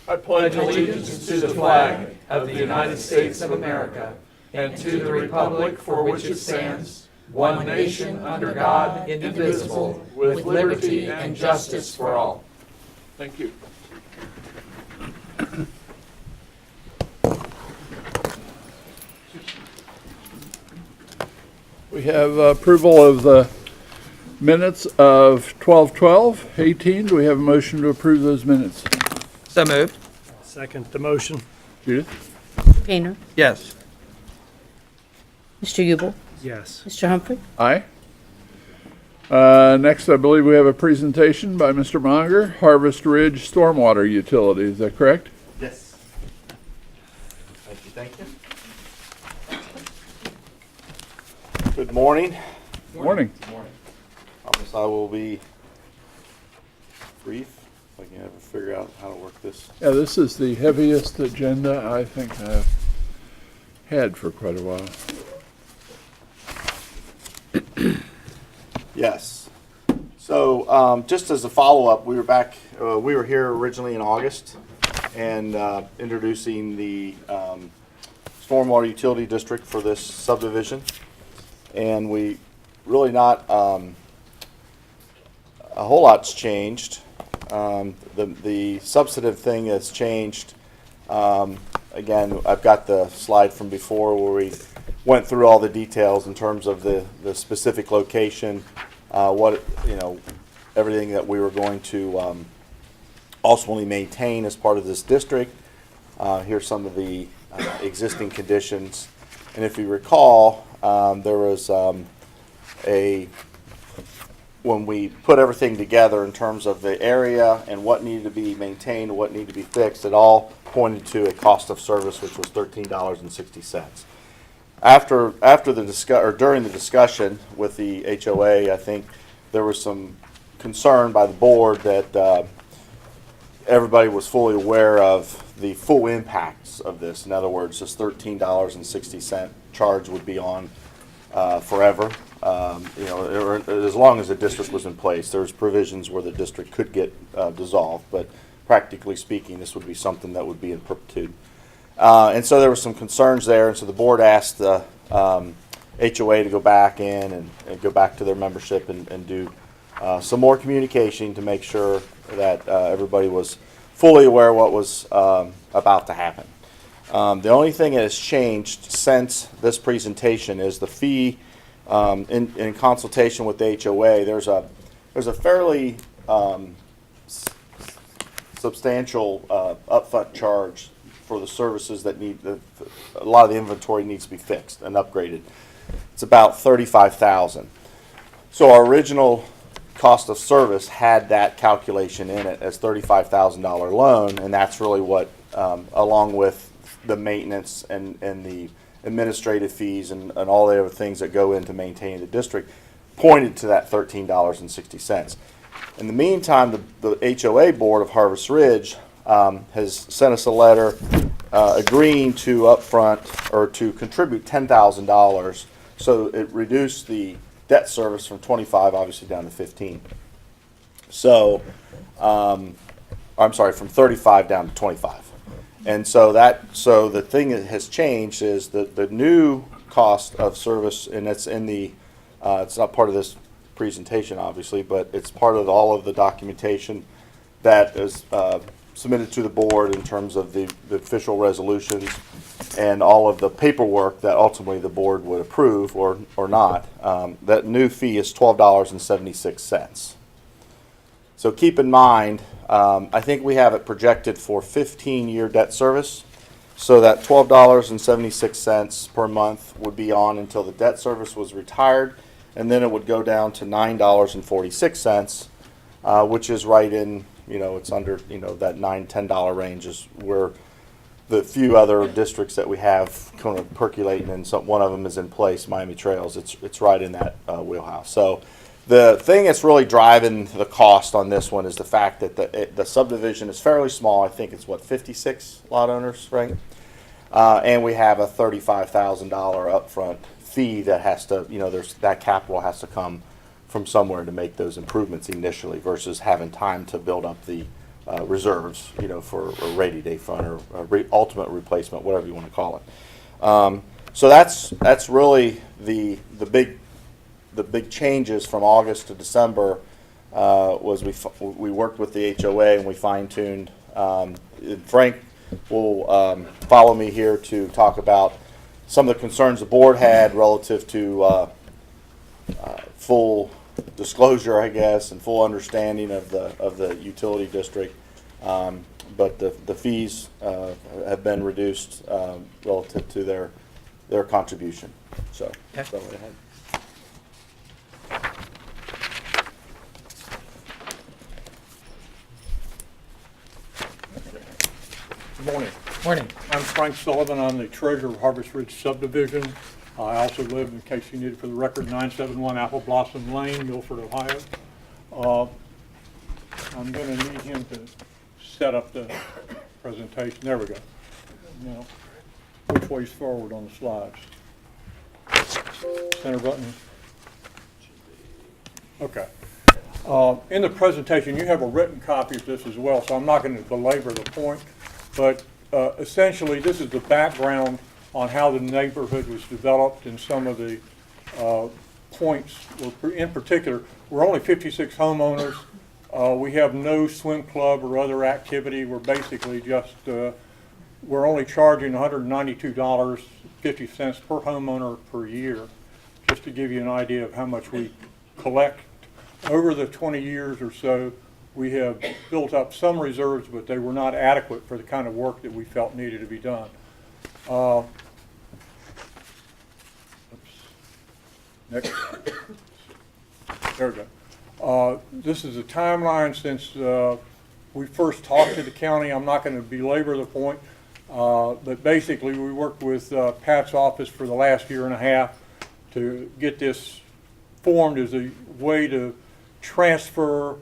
I pledge allegiance to the flag of the United States of America and to the republic for which it stands, one nation under God, indivisible, with liberty and justice for all. Thank you. We have approval of the minutes of 12/12/18. Do we have a motion to approve those minutes? So moved. Second the motion. Judith? Painter, Yes. Mr. Ubel, Yes. Mr. Humphrey, Aye. Next, I believe we have a presentation by Mr. Monger, Harvest Ridge Stormwater Utility. Is that correct? Yes. Thank you. Good morning. Morning. Promise I will be brief. If I can ever figure out how to work this. Yeah, this is the heaviest agenda I think I've had for quite a while. Yes. So just as a follow-up, we were here originally in August and introducing the stormwater utility district for this subdivision. And we really not a whole lot's changed. The substantive thing that's changed, again, I've got the slide from before where we went through all the details in terms of the specific location, everything that we were going to ultimately maintain as part of this district. Here's some of the existing conditions. And if you recall, there was when we put everything together in terms of the area and what needed to be maintained, what needed to be fixed, it all pointed to a cost of service which was $13.60. During the discussion with the HOA, I think there was some concern by the board that everybody was fully aware of the full impacts of this. In other words, this $13.60 charge would be on forever. As long as the district was in place. There's provisions where the district could get dissolved, but practically speaking, this would be something that would be in perpetuity. And so there were some concerns there, and so the board asked the HOA to go back in and go back to their membership and do some more communication to make sure that everybody was fully aware of what was about to happen. The only thing that has changed since this presentation is the fee. In consultation with the HOA, there's a fairly substantial upfront charge for the services that a lot of the inventory needs to be fixed and upgraded. It's about $35,000. So our original cost of service had that calculation in it as $35,000 loan, and that's really what, along with the maintenance and the administrative fees and all the other things that go into maintaining the district, pointed to that $13.60. In the meantime, the HOA board of Harvest Ridge has sent us a letter agreeing to upfront or to contribute $10,000, so it reduced the debt service from 25 obviously down to 15. So I'm sorry, from 35 down to 25. And so the thing that has changed is the new cost of service, and it's in the it's not part of this presentation obviously, but it's part of all of the documentation that is submitted to the board in terms of the official resolutions and all of the paperwork that ultimately the board would approve or not. That new fee is $12.76. So keep in mind, I think we have it projected for 15-year debt service. So that $12.76 per month would be on until the debt service was retired, and then it would go down to $9.46, which is right in, it's under, that $9-10 range is where the few other districts that we have kind of percolating, and one of them is in place, Miami Trails. It's right in that wheelhouse. So the thing that's really driving the cost on this one is the fact that the subdivision is fairly small. I think it's 56 lot owners, right? And we have a $35,000 upfront fee that has to, that capital has to come from somewhere to make those improvements initially versus having time to build up the reserves, for a rainy day fund or ultimate replacement, whatever you want to call it. So that's really the big changes from August to December. Was we worked with the HOA and we fine-tuned. Frank will follow me here to talk about some of the concerns the board had relative to full disclosure, I guess, and full understanding of the utility district. But the fees have been reduced relative to their contribution. So Okay. go ahead. Good morning. Morning. I'm Frank Sullivan. I'm the treasurer of Harvest Ridge Subdivision. I also live, in case you need it for the record, 971 Apple Blossom Lane, Milford, Ohio. I'm going to need him to set up the presentation. There we go. Now, which way's forward on the slides? Center button? Okay. In the presentation, you have a written copy of this as well, so I'm not going to belabor the point. But essentially, this is the background on how the neighborhood was developed and some of the points. In particular, we're only 56 homeowners. We have no swim club or other activity. We're basically just, we're only charging $192.50 per homeowner per year, just to give you an idea of how much we collect. Over the 20 years or so, we have built up some reserves, but they were not adequate for the kind of work that we felt needed to be done. Next. There we go. This is a timeline since we first talked to the county. I'm not going to belabor the point, but basically we worked with Pat's office for the last year and a half to get this formed as a way to transfer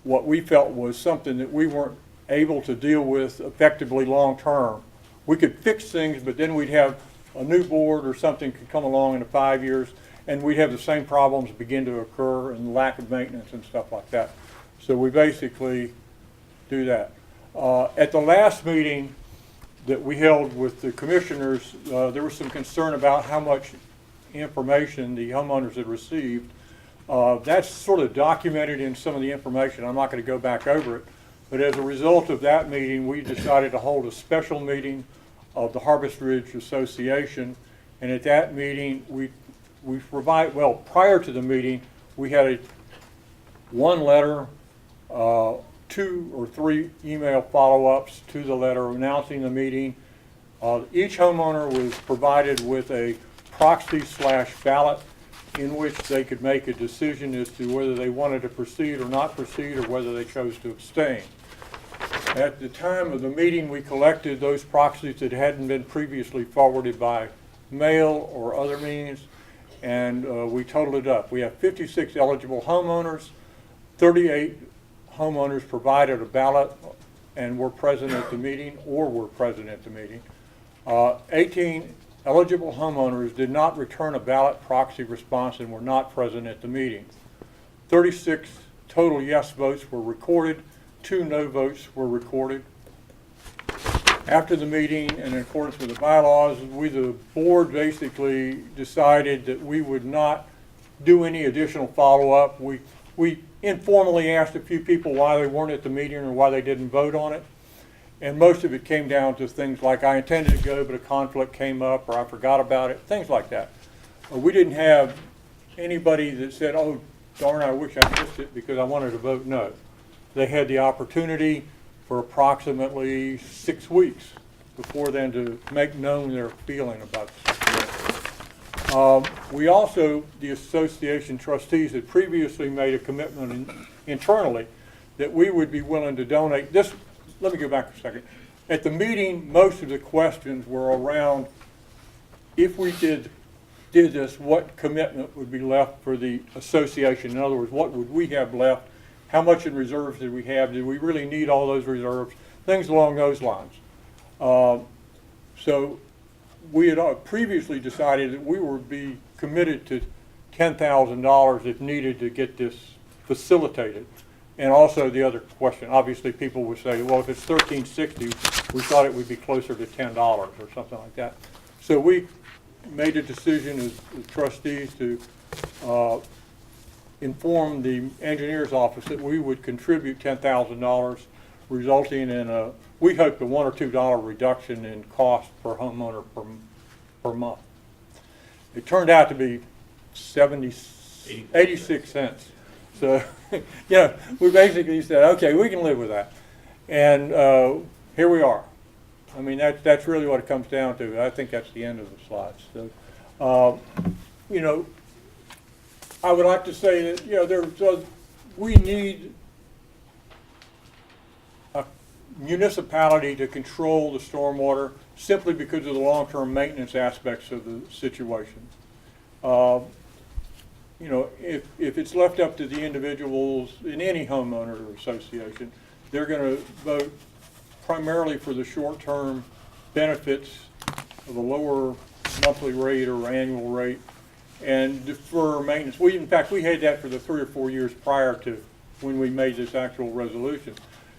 what we felt was something that we weren't able to deal with effectively long term. We could fix things, but then we'd have a new board or something could come along in 5 years, and we'd have the same problems begin to occur and lack of maintenance and stuff like that. So we basically do that. At the last meeting that we held with the commissioners, there was some concern about how much information the homeowners had received. That's sort of documented in some of the information. I'm not going to go back over it. But as a result of that meeting, we decided to hold a special meeting of the Harvest Ridge Association. And at that meeting, we provide, well, prior to the meeting, we had one letter, 2 or 3 email follow-ups to the letter announcing the meeting. Each homeowner was provided with a proxy/ballot in which they could make a decision as to whether they wanted to proceed or not proceed, or whether they chose to abstain. At the time of the meeting, we collected those proxies that hadn't been previously forwarded by mail or other means, and we totaled it up. We have 56 eligible homeowners, 38 homeowners provided a ballot and were present at the meeting or were present at the meeting. 18 eligible homeowners did not return a ballot proxy response and were not present at the meeting. 36 total yes votes were recorded, 2 no votes were recorded. After the meeting, and in accordance with the bylaws, we, the board, basically decided that we would not do any additional follow-up. We informally asked a few people why they weren't at the meeting or why they didn't vote on it. And most of it came down to things like, I intended to go, but a conflict came up, or I forgot about it, things like that. We didn't have anybody that said, oh, darn, I wish I missed it because I wanted to vote no. They had the opportunity for approximately 6 weeks before then to make known their feeling about it. We also, the association trustees, had previously made a commitment internally that we would be willing to donate this. Let me go back a second. At the meeting, most of the questions were around, if we did this, what commitment would be left for the association? In other words, what would we have left? How much in reserves did we have? Did we really need all those reserves? Things along those lines. So we had previously decided that we would be committed to $10,000 if needed to get this facilitated. And also the other question, obviously people would say, well, if it's $13.60, we thought it would be closer to $10 or something like that. So we made a decision as trustees to inform the engineer's office that we would contribute $10,000, resulting in we hoped a $1 or $2 reduction in cost per homeowner per month. It turned out to be 86 cents. So, we basically said, okay, we can live with that. And here we are. I mean, that's really what it comes down to. I think that's the end of the slides. So, I would like to say that, we need a municipality to control the stormwater simply because of the long-term maintenance aspects of the situation. If it's left up to the individuals in any homeowner association, they're going to vote primarily for the short-term benefits of a lower monthly rate or annual rate and defer maintenance. In fact, we had that for the 3 or 4 years prior to when we made this actual resolution,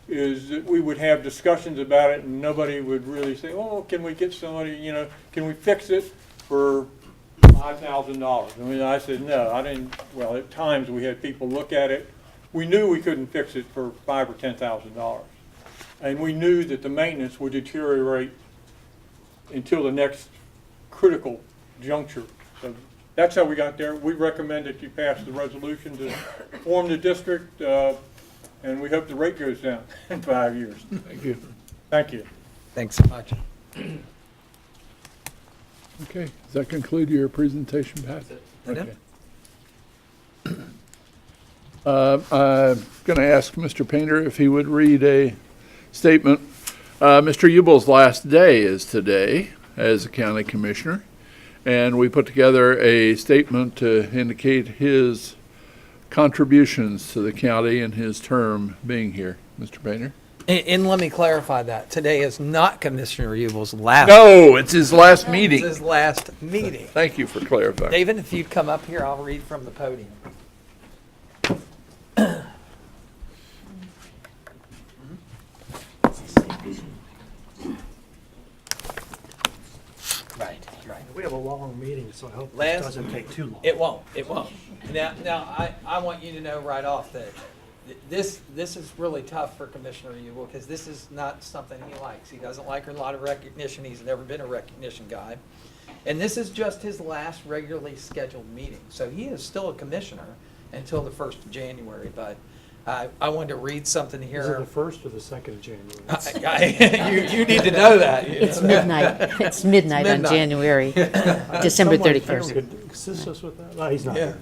is that we would have discussions about it and nobody would really say, oh, can we get somebody, can we fix it for $5,000? I mean, I said, no, I didn't. Well, at times we had people look at it. We knew we couldn't fix it for $5,000 or $10,000. And we knew that the maintenance would deteriorate until the next critical juncture. So that's how we got there. We recommend that you pass the resolution to form the district, and we hope the rate goes down in 5 years. Thank you. Thank you. Thanks so much. Okay, does that conclude your presentation, Pat? That's Okay. I'm going to ask Mr. Painter if he would read a statement. Mr. Ubel's last day is today as a county commissioner, and we put together a statement to indicate his contributions to the county in his term being here. Mr. Painter? And let me clarify that. Today is not Commissioner Ubel's last. No, it's his last It's meeting. his last meeting. Thank you for clarifying. David, if you'd come up here, I'll read from the podium. Right. We have a long meeting, so I hope Last- this doesn't take too long. It won't. Now, I want you to know right off that this is really tough for Commissioner Ubel because this is not something he likes. He doesn't like a lot of recognition. He's never been a recognition guy. And this is just his last regularly scheduled meeting. So he is still a commissioner until the 1st of January. But I wanted to read something Is it here. the 1st or the 2nd of January? You need to know that. It's midnight. It's midnight on midnight. January, December Someone here 31st. could assist us with that? No, he's not Yeah. here.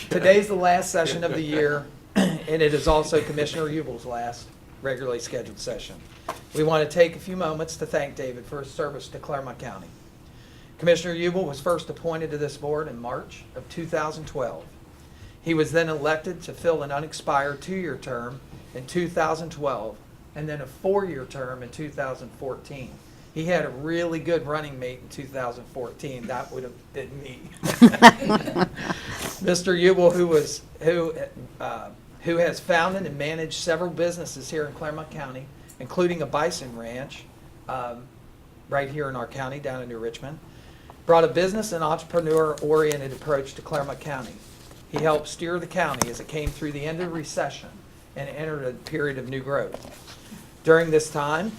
Today's the last session of the year, and it is also Commissioner Ubel's last regularly scheduled session. We want to take a few moments to thank David for his service to Clermont County. Commissioner Ubel was first appointed to this board in March of 2012. He was then elected to fill an unexpired 2-year term in 2012, and then a 4-year term in 2014. He had a really good running mate in 2014. That would have been me. Mr. Ubel, who has founded and managed several businesses here in Clermont County, including a bison ranch right here in our county down in New Richmond, brought a business and entrepreneur-oriented approach to Clermont County. He helped steer the county as it came through the end of the recession and entered a period of new growth. During this time,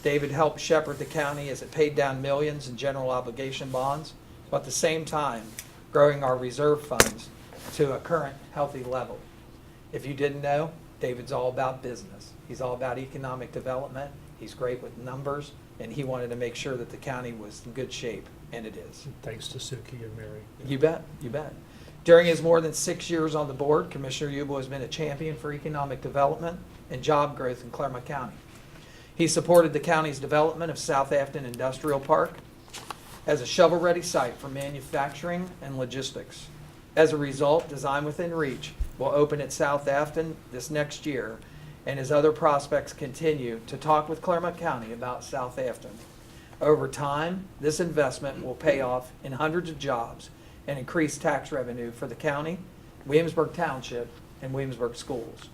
David helped shepherd the county as it paid down millions in general obligation bonds, while at the same time growing our reserve funds to a current healthy level. If you didn't know, David's all about business. He's all about economic development. He's great with numbers, and he wanted to make sure that the county was in good shape, and it is. Thanks to Suki and Mary. You bet, you bet. During his more than 6 years on the board, Commissioner Ubel has been a champion for economic development and job growth in Clermont County. He supported the county's development of South Afton Industrial Park as a shovel-ready site for manufacturing and logistics. As a result, Design Within Reach will open at South Afton this next year, and his other prospects continue to talk with Clermont County about South Afton. Over time, this investment will pay off in hundreds of jobs and increase tax revenue for the county, Williamsburg Township, and Williamsburg schools.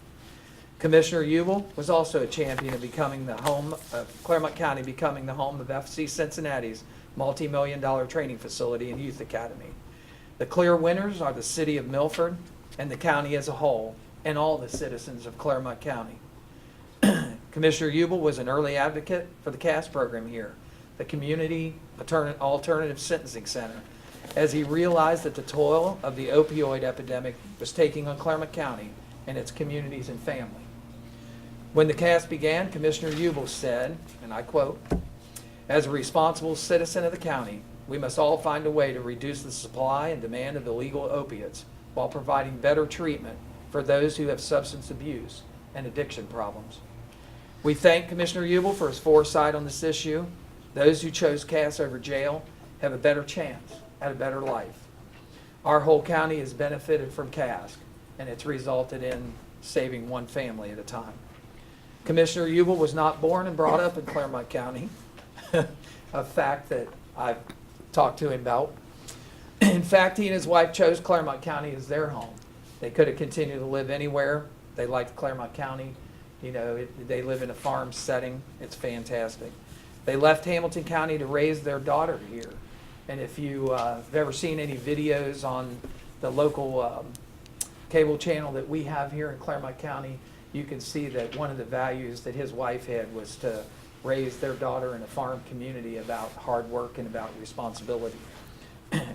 Commissioner Ubel was also a champion of becoming the home of Clermont County, becoming the home of FC Cincinnati's multi-million-dollar training facility and youth academy. The clear winners are the city of Milford and the county as a whole, and all the citizens of Clermont County. Commissioner Ubel was an early advocate for the CAS program here, the Community Alternative Sentencing Center, as he realized that the toil of the opioid epidemic was taking on Clermont County and its communities and family. When the CAS began, Commissioner Ubel said, and I quote, "As a responsible citizen of the county, we must all find a way to reduce the supply and demand of illegal opiates while providing better treatment for those who have substance abuse and addiction problems." We thank Commissioner Ubel for his foresight on this issue. Those who chose CAS over jail have a better chance at a better life. Our whole county has benefited from CAS, and it's resulted in saving one family at a time. Commissioner Ubel was not born and brought up in Clermont County, a fact that I've talked to him about. In fact, he and his wife chose Clermont County as their home. They could have continued to live anywhere. They liked Clermont County. You know, they live in a farm setting. It's fantastic. They left Hamilton County to raise their daughter here. And if you have ever seen any videos on the local cable channel that we have here in Clermont County, you can see that one of the values that his wife had was to raise their daughter in a farm community about hard work and about responsibility.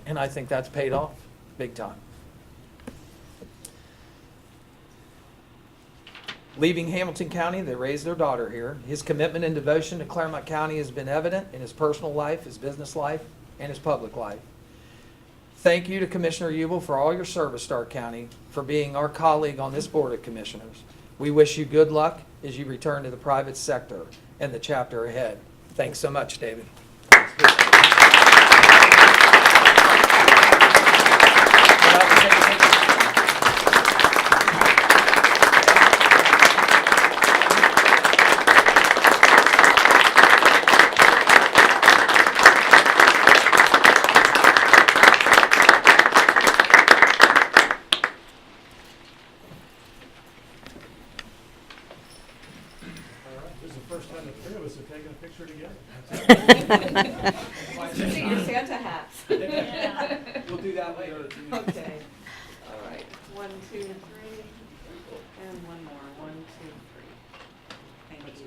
And I think that's paid off big time. Leaving Hamilton County, they raised their daughter here. His commitment and devotion to Clermont County has been evident in his personal life, his business life, and his public life. Thank you to Commissioner Ubel for all your service to our county, for being our colleague on this Board of Commissioners. We wish you good luck as you return to the private sector and the chapter ahead. Thanks so much, David. This is the first time the three of us have taken a picture together. See your Santa hats. We'll do that later. Okay. All right. 1, 2, 3. And one more. 1, 2, 3. Thank you.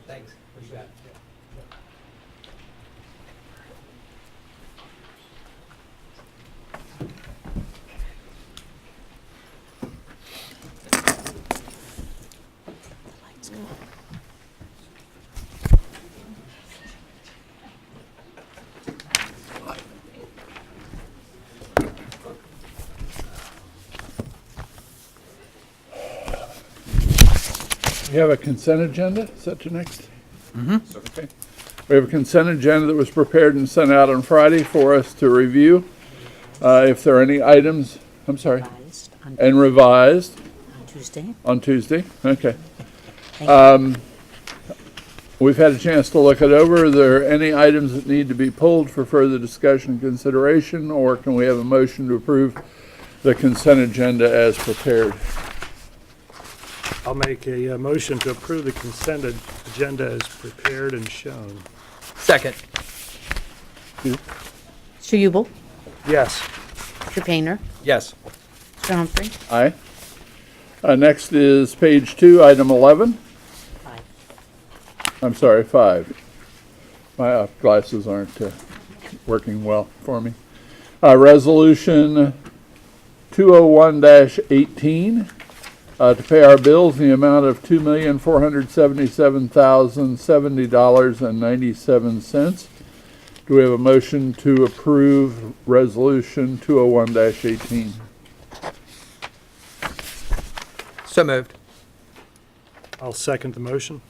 Thanks. Where's that? We have a consent agenda. Is that your next? Mm-hmm. Okay. We have a consent agenda that was prepared and sent out on Friday for us to review. If there are any items, I'm sorry, Revised and revised on Tuesday. on Tuesday. Okay. Thank you. We've had a chance to look it over. Are there any items that need to be pulled for further discussion and consideration, or can we have a motion to approve the consent agenda as prepared? I'll make a motion to approve the consent agenda as prepared and shown. Second. Mr. Ubel, Yes. Mr. Painter, Yes. Mr. Humphrey. Aye. Next is page 2, item 11. Aye. I'm sorry, 5. My glasses aren't working well for me. Resolution 201-18 to pay our bills in the amount of $2,477,070.97. Do we have a motion to approve Resolution 201-18? So moved. I'll second the motion.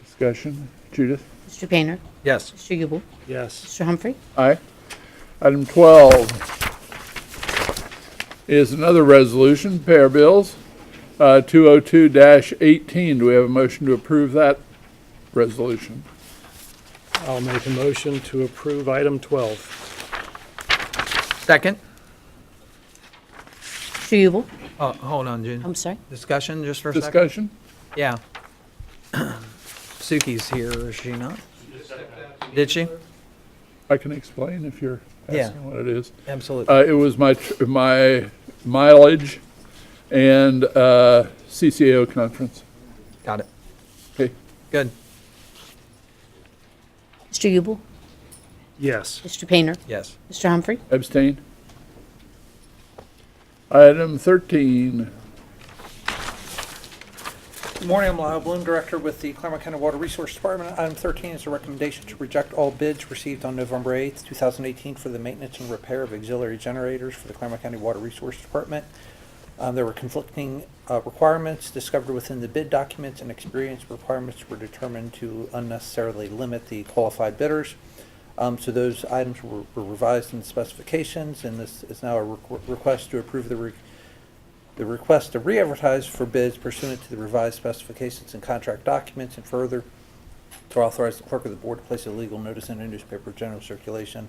Discussion? Judith? Mr. Painter, Yes. Mr. Ubel, Yes. Mr. Humphrey. Aye. Item 12 is another resolution, pay our bills, 202-18. Do we have a motion to approve that resolution? I'll make a motion to approve item 12. Second. Mr. Ubel, Oh, hold on, June. I'm sorry? Discussion, just for a second? Discussion? Yeah. Suki's here, is she not? Did she? I can explain if you're Yeah. asking what it is. Absolutely. It was my mileage and CCAO conference. Got it. Okay. Good. Mr. Ubel? Yes. Mr. Painter? Yes. Mr. Humphrey? Abstain. Item 13. Good morning, I'm Lyle Bloom, Director with the Clermont County Water Resource Department. Item 13 is a recommendation to reject all bids received on November 8th, 2018 for the maintenance and repair of auxiliary generators for the Clermont County Water Resource Department. There were conflicting requirements discovered within the bid documents, and experience requirements were determined to unnecessarily limit the qualified bidders. So those items were revised in the specifications, and this is now a request to approve the request to re-advertise for bids pursuant to the revised specifications and contract documents, and further to authorize the clerk of the board to place a legal notice in a newspaper of general circulation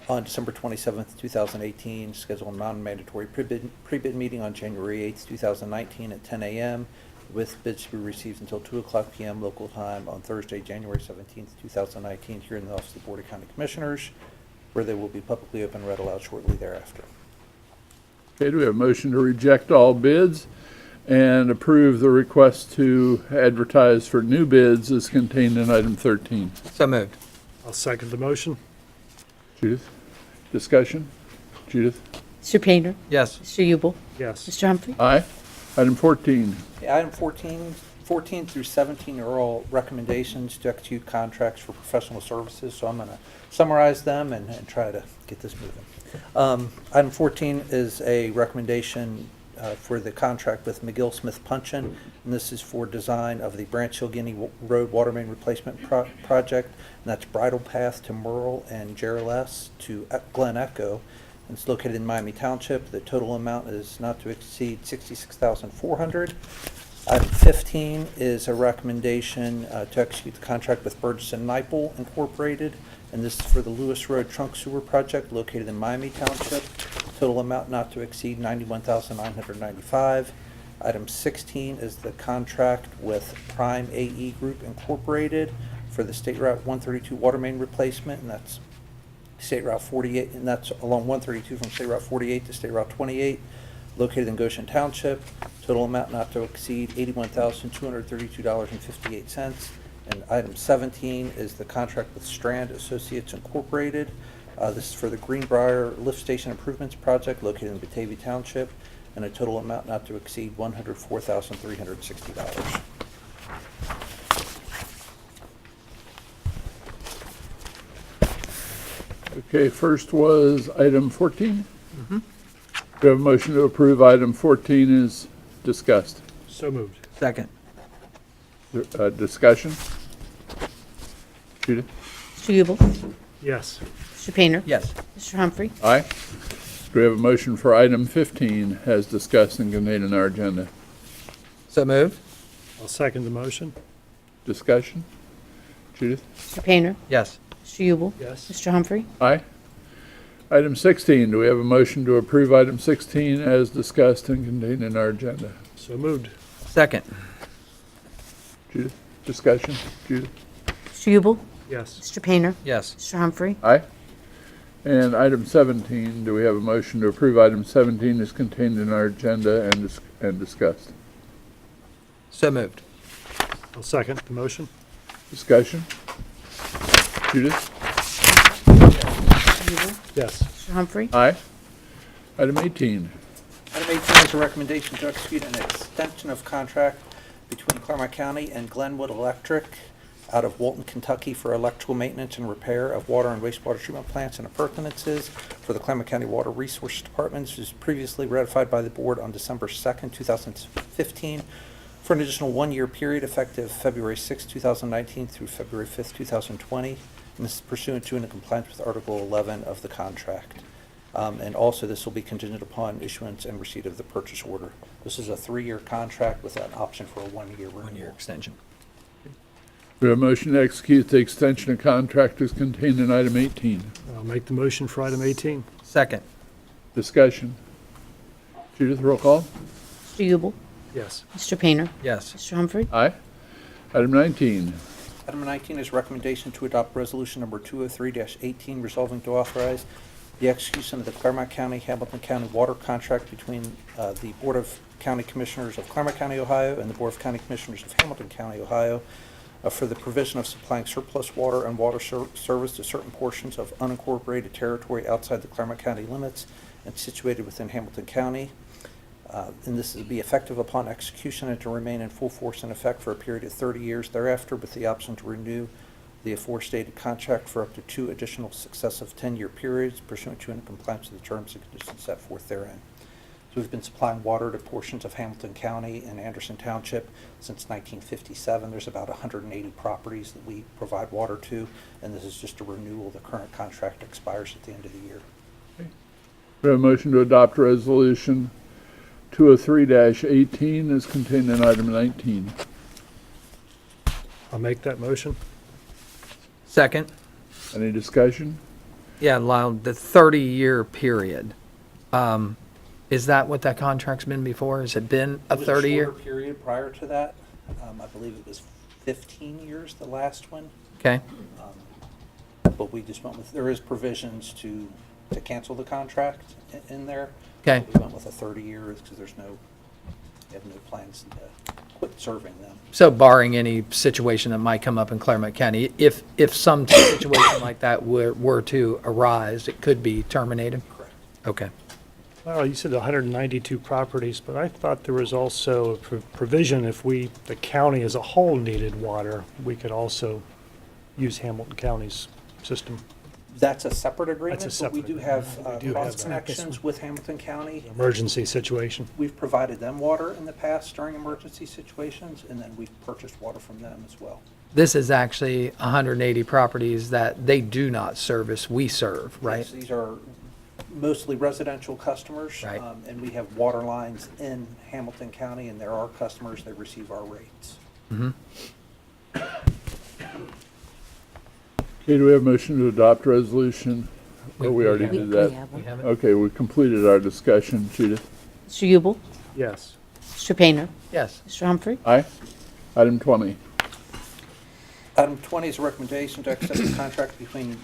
on December 27th, 2018, schedule a non-mandatory pre-bid meeting on January 8th, 2019 at 10 a.m. with bids to be received until 2:00 p.m. local time on Thursday, January 17th, 2019, here in the office of the Board of County Commissioners, where they will be publicly open and read aloud shortly thereafter. Okay, do we have a motion to reject all bids and approve the request to advertise for new bids as contained in item 13? So moved. I'll second the motion. Judith? Discussion? Judith? Mr. Painter? Yes. Mr. Ubel? Yes. Mr. Humphrey? Aye. Item 14. Item 14 through 17 are all recommendations to execute contracts for professional services, so I'm going to summarize them and try to get this moving. Item 14 is a recommendation for the contract with McGill Smith Punchin, and this is for design of the Branch Hill Guinea Road Water Main Replacement Project, and that's Bridle Path to Merle and Jerriless to Glen Echo. And it's located in Miami Township. The total amount is not to exceed $66,400. Item 15 is a recommendation to execute the contract with Burgess and Nyepel Incorporated, and this is for the Lewis Road Trunk Sewer Project located in Miami Township. Total amount not to exceed $91,995. Item 16 is the contract with Prime AE Group Incorporated for the State Route 132 water main replacement, and that's State Route 48, and that's along 132 from State Route 48 to State Route 28, located in Goshen Township. Total amount not to exceed $81,232.58. And item 17 is the contract with Strand Associates Incorporated. This is for the Greenbrier Lift Station Improvements Project located in Batavia Township, and a total amount not to exceed $104,360. Okay, first was item 14. Do we have a motion to approve item 14 is discussed? So moved. Second. Discussion? Judith? Mr. Ubel? Yes. Mr. Painter? Yes. Mr. Humphrey? Aye. Do we have a motion for item 15 as discussed and contained in our agenda? So moved. I'll second the motion. Discussion? Judith? Mr. Painter? Yes. Mr. Ubel? Yes. Mr. Humphrey? Aye. Item 16, do we have a motion to approve item 16 as discussed and contained in our agenda? So moved. Second. Judith? Discussion? Judith? Mr. Ubel? Yes. Mr. Painter? Yes. Mr. Humphrey? Aye. And item 17, do we have a motion to approve item 17 as contained in our agenda and discussed? So moved. I'll second the motion. Discussion? Judith? Mr. Ubel? Yes. Mr. Humphrey? Aye. Item 18. Item 18 is a recommendation to execute an extension of contract between Clermont County and Glenwood Electric out of Walton, Kentucky for electrical maintenance and repair of water and wastewater treatment plants and appurtenances for the Clermont County Water Resource Department. This was previously ratified by the board on December 2nd, 2015 for an additional one-year period effective February 6, 2019 through February 5th, 2020. And this is pursuant to and in compliance with Article 11 of the contract. And also this will be contingent upon issuance and receipt of the purchase order. This is a 3-year contract with an option for a 1-year renewal. 1 year extension. We have a motion to execute the extension of contract as contained in item 18. I'll make the motion for item 18. Second. Discussion? Judith, roll call. Mr. Ubel? Yes. Mr. Painter? Yes. Mr. Humphrey? Aye. Item 19. Item 19 is recommendation to adopt resolution number 203-18, resolving to authorize the execution of the Clermont County, Hamilton County water contract between the Board of County Commissioners of Clermont County, Ohio, and the Board of County Commissioners of Hamilton County, Ohio, for the provision of supplying surplus water and water service to certain portions of unincorporated territory outside the Clermont County limits and situated within Hamilton County. And this is to be effective upon execution and to remain in full force and effect for a period of 30 years thereafter, with the option to renew the aforestated contract for up to 2 additional successive 10-year periods pursuant to and in compliance with the terms and conditions set forth therein. So we've been supplying water to portions of Hamilton County and Anderson Township since 1957. There's about 180 properties that we provide water to, and this is just a renewal. The current contract expires at the end of the year. We have a motion to adopt resolution 203-18 as contained in item 19. I'll make that motion. Second. Any discussion? Yeah, Lyle, the 30-year period. Is that what that contract's been before? Has it been a It was a 30-year? shorter period prior to that. I believe it was 15 years, the last one. Okay. But we just went with, there is provisions to cancel the contract in there. Okay. We went with a 30 years because we have no plans to quit serving them. So barring any situation that might come up in Clermont County, if some situation like that were to arise, it could be terminated? Correct. Okay. Well, you said 192 properties, but I thought there was also a provision if the county as a whole needed water, we could also use Hamilton County's system. That's a separate agreement, That's a but we separate do have agreement. We do have cross that. connections with Hamilton County. Emergency situation. We've provided them water in the past during emergency situations, and then we've purchased water from them as well. This is actually 180 properties that they do not service, we serve, right? Yes, these are mostly residential customers. Right. And we have water lines in Hamilton County, and they're our customers, they receive our rates. Okay, do we have a motion to adopt resolution? Oh, we already We did we that. have We one. have it? Okay, we completed our discussion. Judith? Mr. Ubel? Yes. Mr. Painter? Yes. Mr. Humphrey? Aye. Item 20. Item 20 is a recommendation to accept the contract between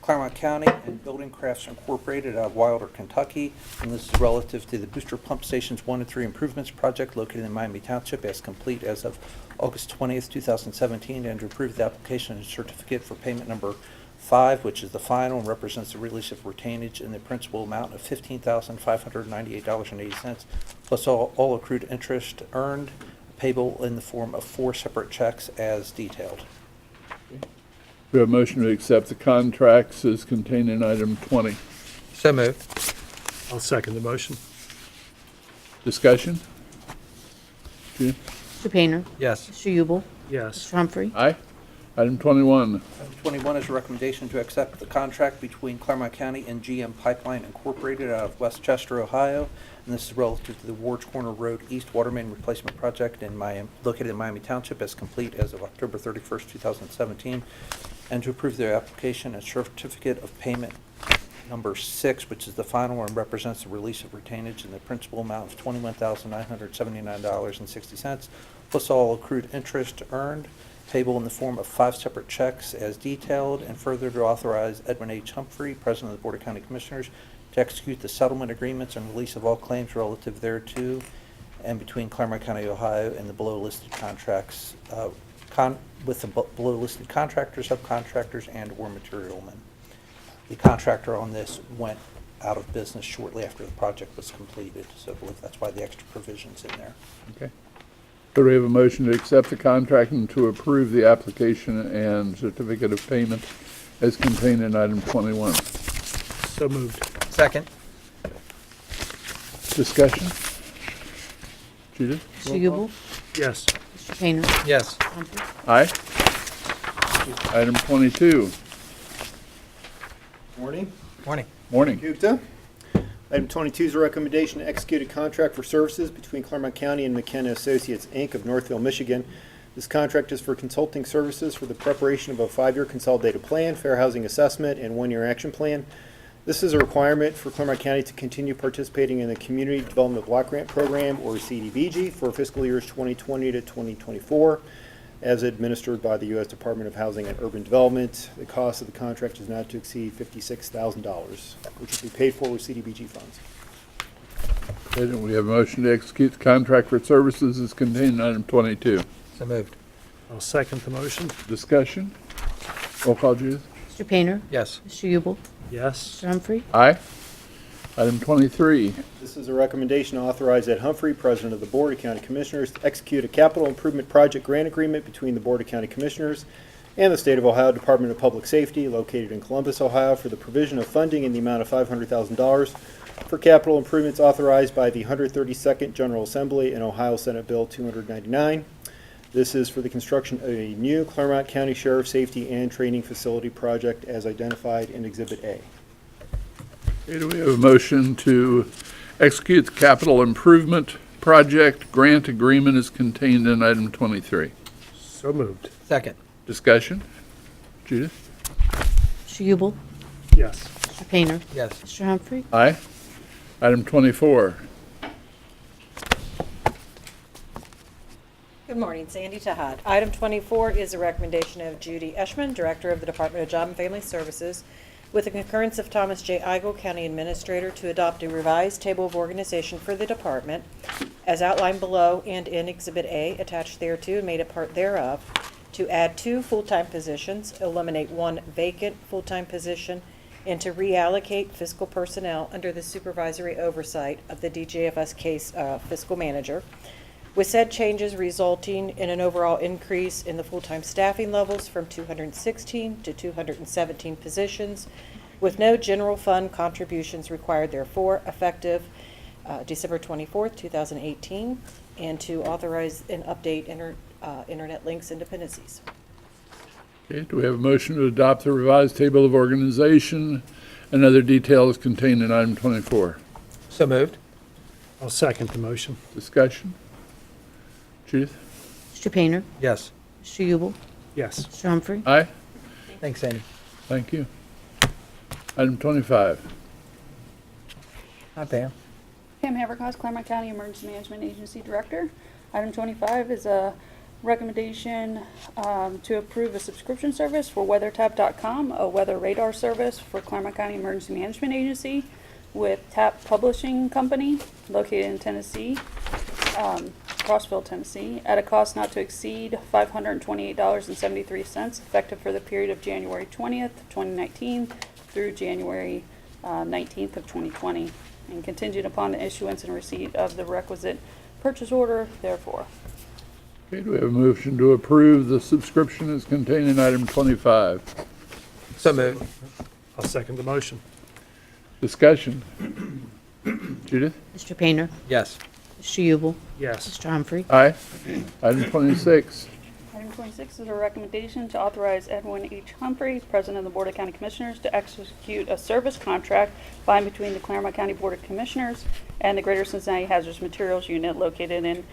Clermont County and Building Crafts Incorporated out of Wilder, Kentucky. And this is relative to the Booster Pump Stations 1 and 3 Improvements Project located in Miami Township as complete as of August 20th, 2017, and to approve the application and certificate for payment number 5, which is the final and represents the release of retainage in the principal amount of $15,598.80, plus all accrued interest earned, payable in the form of 4 separate checks as detailed. We have a motion to accept the contracts as contained in item 20. So moved. I'll second the motion. Discussion? Judith? Mr. Painter? Yes. Mr. Ubel? Yes. Mr. Humphrey? Aye. Item 21. Item 21 is a recommendation to accept the contract between Clermont County and GM Pipeline Incorporated out of Westchester, Ohio. And this is relative to the Ward's Corner Road East Water Main Replacement Project located in Miami Township as complete as of October 31st, 2017. And to approve their application and certificate of payment number 6, which is the final and represents the release of retainage in the principal amount of $21,979.60, plus all accrued interest earned, payable in the form of 5 separate checks as detailed, and further to authorize Edwin H. Humphrey, President of the Board of County Commissioners, to execute the settlement agreements and release of all claims relative thereto and between Clermont County, Ohio, and the below-listed contracts, with the below-listed contractors, subcontractors, and/or materialmen. The contractor on this went out of business shortly after the project was completed, so I believe that's why the extra provision's in there. Okay. So we have a motion to accept the contract and to approve the application and certificate of payment as contained in item 21. So moved. Second. Discussion? Judith? Mr. Ubel? Yes. Mr. Painter? Yes. Humphrey? Aye. Item 22. Morning. Morning. Morning. Gupta. Item 22 is a recommendation to execute a contract for services between Clermont County and Mckenna Associates, Inc. of Northfield, Michigan. This contract is for consulting services for the preparation of a 5-year consolidated plan, fair housing assessment, and 1-year action plan. This is a requirement for Clermont County to continue participating in the Community Development Block Grant Program, or CDBG, for fiscal years 2020 to 2024, as administered by the U.S. Department of Housing and Urban Development. The cost of the contract is not to exceed $56,000, which will be paid for with CDBG funds. Okay, do we have a motion to execute the contract for services as contained in item 22? So moved. I'll second the motion. Discussion? Roll call, Judith. Mr. Painter? Yes. Mr. Ubel? Yes. Mr. Humphrey? Aye. Item 23. This is a recommendation to authorize Ed Humphrey, President of the Board of County Commissioners, to execute a capital improvement project grant agreement between the Board of County Commissioners and the State of Ohio Department of Public Safety, located in Columbus, Ohio, for the provision of funding in the amount of $500,000 for capital improvements authorized by the 132nd General Assembly in Ohio Senate Bill 299. This is for the construction of a new Clermont County Sheriff Safety and Training Facility project as identified in Exhibit A. Okay, do we have a motion to execute the capital improvement project grant agreement as contained in item 23? So moved. Second. Discussion? Judith? Mr. Ubel? Yes. Mr. Painter? Yes. Mr. Humphrey? Aye. Item 24. Good morning, Sandy Tahad. Item 24 is a recommendation of Judy Eschman, Director of the Department of Job and Family Services, with the concurrence of Thomas J. Eigel, County Administrator, to adopt a revised table of organization for the department as outlined below and in Exhibit A, attached thereto and made a part thereof, to add 2 full-time positions, eliminate 1 vacant full-time position, and to reallocate fiscal personnel under the supervisory oversight of the DJFS case fiscal manager, with said changes resulting in an overall increase in the full-time staffing levels from 216 to 217 positions, with no general fund contributions required therefore, effective December 24th, 2018, and to authorize and update internet links and dependencies. Okay, do we have a motion to adopt the revised table of organization and other details contained in item 24? So moved. I'll second the motion. Discussion? Judith? Mr. Painter? Yes. Mr. Ubel? Yes. Mr. Humphrey? Aye. Thanks, Sandy. Thank you. Item 25. Hi, Pam. Pam Havercos, Clermont County Emergency Management Agency Director. Item 25 is a recommendation to approve a subscription service for WeatherTap.com, a weather radar service for Clermont County Emergency Management Agency with TAP Publishing Company, located in Tennessee, Crossville, Tennessee, at a cost not to exceed $528.73, effective for the period of January 20th, 2019 through January 19th of 2020, and contingent upon the issuance and receipt of the requisite purchase order, therefore. Okay, do we have a motion to approve the subscription as contained in item 25? So moved. I'll second the motion. Discussion? Judith? Mr. Painter? Yes. Mr. Ubel? Yes. Mr. Humphrey? Aye. Item 26. Item 26 is a recommendation to authorize Edwin H. Humphrey, President of the Board of County Commissioners, to execute a service contract by and between the Clermont County Board of Commissioners and the Greater Cincinnati Hazardous Materials Unit, located in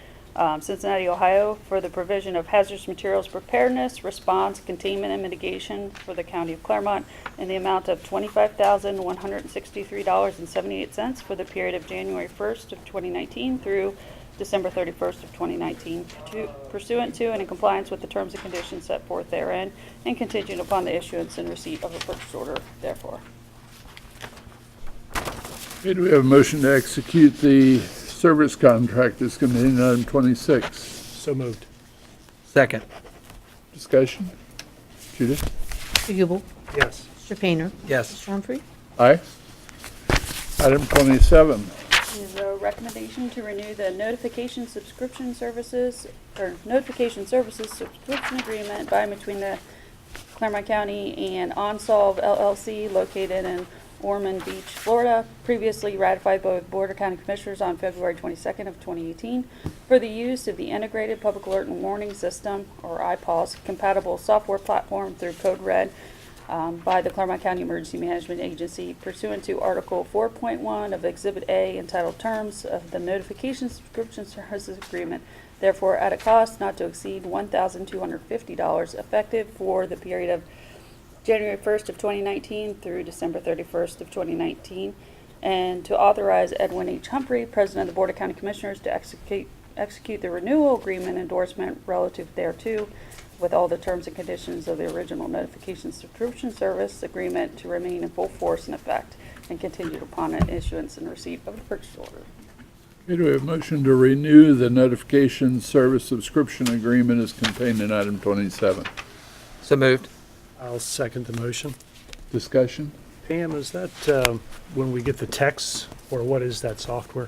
Cincinnati, Ohio, for the provision of hazardous materials preparedness, response, containment, and mitigation for the County of Clermont in the amount of $25,163.78 for the period of January 1st of 2019 through December 31st of 2019, pursuant to and in compliance with the terms and conditions set forth therein, and contingent upon the issuance and receipt of a purchase order, therefore. Okay, do we have a motion to execute the service contract as contained in item 26? So moved. Second. Discussion? Judith? Mr. Ubel? Yes. Mr. Painter? Yes. Mr. Humphrey? Aye. Item 27. Is a recommendation to renew the notification services subscription agreement by and between the Clermont County and OnSolve LLC, located in Ormond Beach, Florida, previously ratified by the Board of County Commissioners on February 22nd of 2018, for the use of the Integrated Public Alert and Warning System, or IPAWS, compatible software platform through Code Red by the Clermont County Emergency Management Agency, pursuant to Article 4.1 of Exhibit A, entitled Terms of the Notification Subscription Services Agreement, therefore at a cost not to exceed $1,250, effective for the period of January 1st of 2019 through December 31st of 2019, and to authorize Edwin H. Humphrey, President of the Board of County Commissioners, to execute the renewal agreement endorsement relative thereto with all the terms and conditions of the original notification subscription service agreement to remain in full force and effect and continued upon an issuance and receipt of the purchase order. Okay, do we have a motion to renew the notification service subscription agreement as contained in item 27? So moved. I'll second the motion. Discussion? Pam, is that when we get the texts, or what is that software?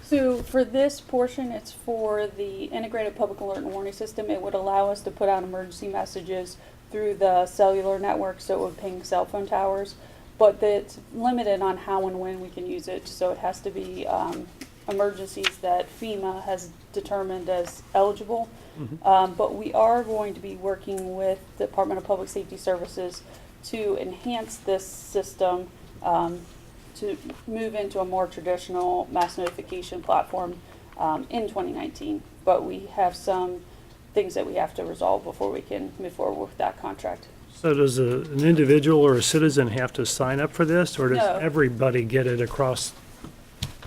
So for this portion, it's for the integrated public alert and warning system. It would allow us to put out emergency messages through the cellular network, so it would ping cell phone towers. But it's limited on how and when we can use it, so it has to be emergencies that FEMA has determined as eligible. But we are going to be working with the Department of Public Safety Services to enhance this system to move into a more traditional mass notification platform in 2019. But we have some things that we have to resolve before we can move forward with that contract. So does an individual or a citizen have to sign up for this, or does No. everybody get it across?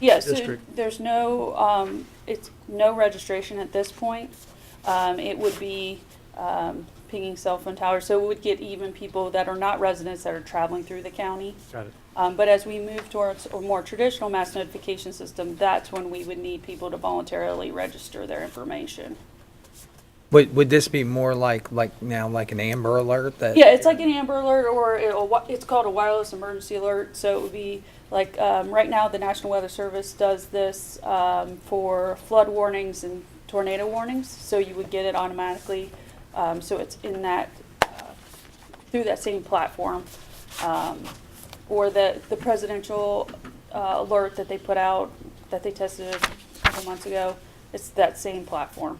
Yes, so District. there's no, it's no registration at this point. It would be pinging cell phone towers, so it would get even people that are not residents that are traveling through the county. Got it. But as we move towards a more traditional mass notification system, that's when we would need people to voluntarily register their information. Would this be more like now, like an Amber Alert? That Yeah, it's like an Amber Alert, or it's called a wireless emergency alert. So it would be like, right now, the National Weather Service does this for flood warnings and tornado warnings. So you would get it automatically. So it's in that, through that same platform. Or the presidential alert that they put out, that they tested a couple months ago, it's that same platform.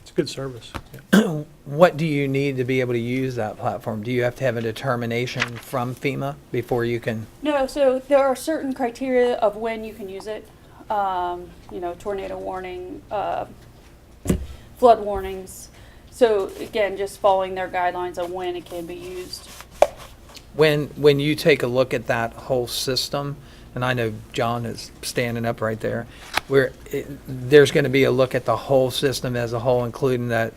It's a good service. Yeah. What do you need to be able to use that platform? Do you have to have a determination from FEMA before you can? No, so there are certain criteria of when you can use it. Tornado warning, flood warnings. So again, just following their guidelines on when it can be used. When you take a look at that whole system, and I know John is standing up right there, there's going to be a look at the whole system as a whole, including that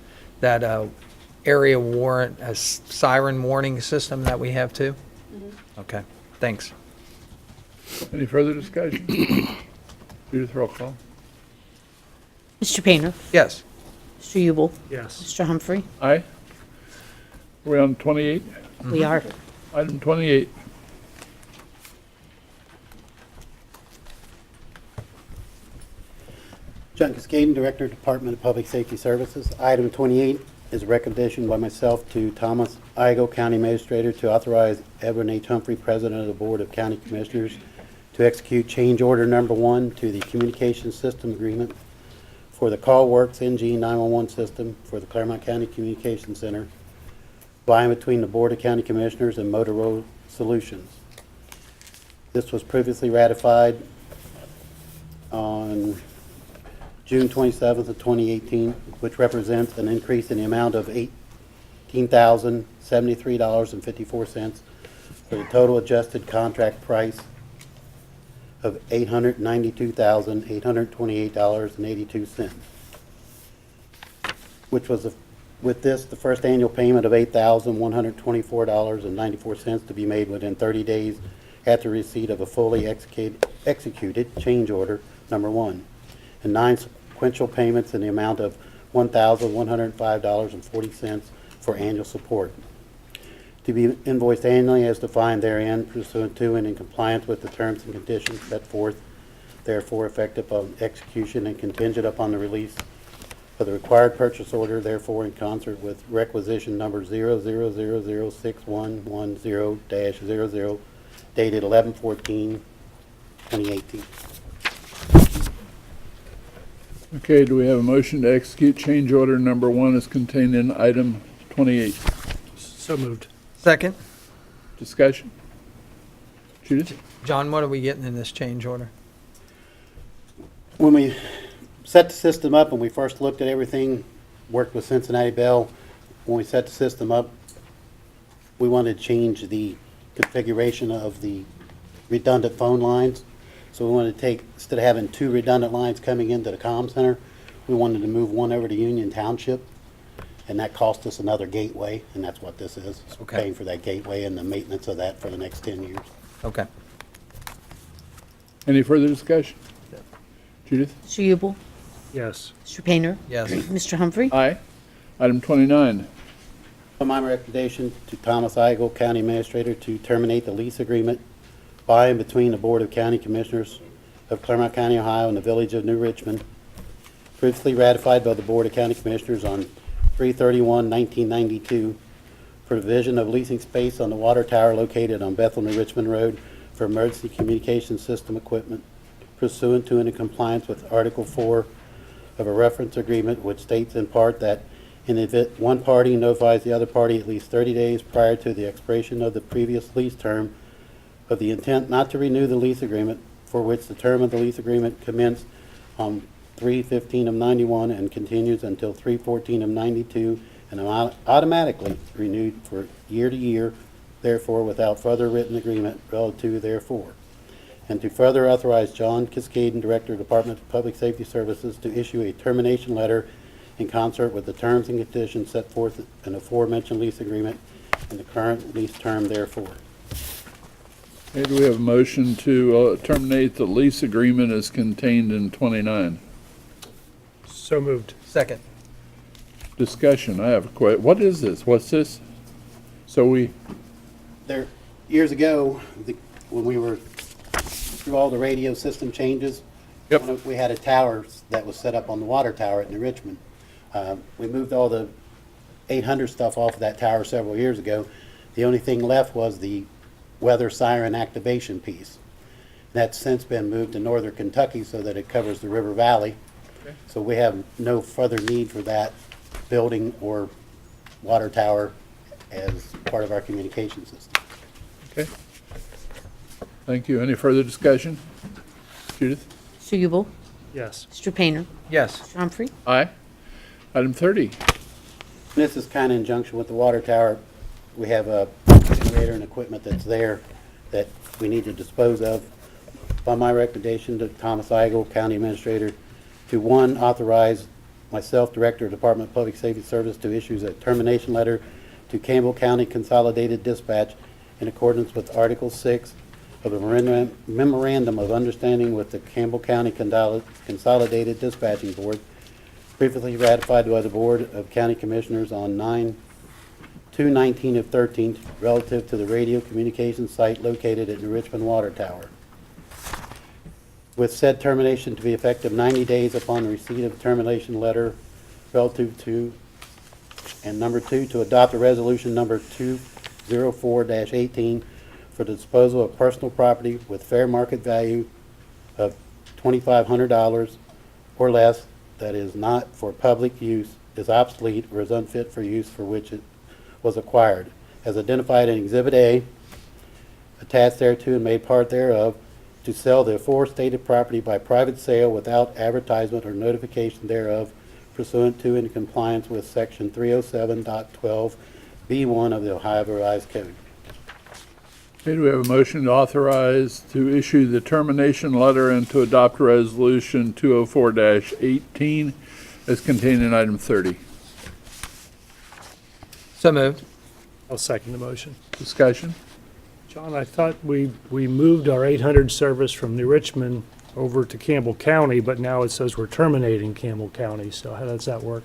area warrant, siren warning system that we have too? Okay, thanks. Any further discussion? Judith, roll call. Mr. Painter, Yes. Mr. Ubel, Yes. Mr. Humphrey. Aye. Are we on 28? We are. Item 28. John Cascaden, Director, Department of Public Safety Services. Item 28 is a recommendation by myself to Thomas Igo, County Administrator, to authorize Edwin H. Humphrey, President of the Board of County Commissioners, to execute change order number 1 to the Communications System Agreement for the CallWorks NG 911 system for the Clermont County Communications Center, by and between the Board of County Commissioners and Motorola Solutions. This was previously ratified on June 27th of 2018, which represents an increase in the amount of $18,073.54 for the total adjusted contract price of $892,828.82, which was, with this, the first annual payment of $8,124.94 to be made within 30 days after receipt of a fully executed change order number 1, and 9 sequential payments in the amount of $1,105.40 for annual support, to be invoiced annually as defined therein, pursuant to and in compliance with the terms and conditions set forth, therefore effective upon execution and contingent upon the release of the required purchase order, therefore in concert with requisition number 0006110-00, dated 11/14/2018. Okay, do we have a motion to execute change order number 1 as contained in item 28? So moved. Second. Discussion? Judith? John, what are we getting in this change order? When we set the system up and we first looked at everything, worked with Cincinnati Bell, when we set the system up, we wanted to change the configuration of the redundant phone lines. So we wanted to take, instead of having 2 redundant lines coming into the comm center, we wanted to move one over to Union Township, and that cost us another gateway, and that's what this is. It's Okay. paying for that gateway and the maintenance of that for the next 10 years. Okay. Any further discussion? Judith? Mr. Ubel? Yes. Mr. Painter? Yes. Mr. Humphrey? Aye. Item 29. My recommendation to Thomas Igoe, County Administrator, to terminate the lease agreement by and between the Board of County Commissioners of Clermont County, Ohio, and the Village of New Richmond, previously ratified by the Board of County Commissioners on 3/31/1992, for the division of leasing space on the water tower located on Bethel New Richmond Road for emergency communication system equipment pursuant to and in compliance with Article 4 of a reference agreement, which states in part that in the event one party notifies the other party at least 30 days prior to the expiration of the previous lease term of the intent not to renew the lease agreement, for which the term of the lease agreement commenced on 3/15 of 91 and continues until 3/14 of 92, and automatically renewed for year to year, therefore without further written agreement relative to therefore. And to further authorize John Cascaden, Director of Department of Public Safety Services, to issue a termination letter in concert with the terms and conditions set forth in the aforementioned lease agreement and the current lease term therefore. Okay, do we have a motion to terminate the lease agreement as contained in 29? So moved. Second. Discussion, I have a question. What is this? What's this? So There, years ago, when we were through all the radio system changes, Yep. we had a tower that was set up on the water tower at New Richmond. We moved all the 800 stuff off of that tower several years ago. The only thing left was the weather siren activation piece. That's since been moved to northern Kentucky so that it covers the river valley. Okay. So we have no further need for that building or water tower as part of our communication system. Okay. Thank you. Any further discussion? Judith? Mr. Ubel? Yes. Mr. Painter? Yes. Mr. Humphrey? Aye. Item 30. This is kind of in junction with the water tower. We have a generator and equipment that's there that we need to dispose of. By my recommendation to Thomas Igoe, County Administrator, to one, authorize myself, Director of Department of Public Safety Service, to issue a termination letter to Campbell County Consolidated Dispatch in accordance with Article 6 of the Memorandum of Understanding with the Campbell County Consolidated Dispatching Board, previously ratified by the Board of County Commissioners on 9/2/19 of 13, relative to the radio communications site located at New Richmond Water Tower, with said termination to be effective 90 days upon the receipt of termination letter relative to, and number 2, to adopt a resolution number 204-18 for the disposal of personal property with fair market value of $2,500 or less that is not for public use, is obsolete, or is unfit for use for which it was acquired, as identified in Exhibit A, attached thereto and made part thereof, to sell the aforestated property by private sale without advertisement or notification thereof, pursuant to and in compliance with Section 307.12B1 of the Ohio Revised Code. Okay, do we have a motion to authorize to issue the termination letter and to adopt resolution 204-18 as contained in item 30? So moved. I'll second the motion. Discussion? John, I thought we moved our 800 service from New Richmond over to Campbell County, but now it says we're terminating Campbell County, so how does that work?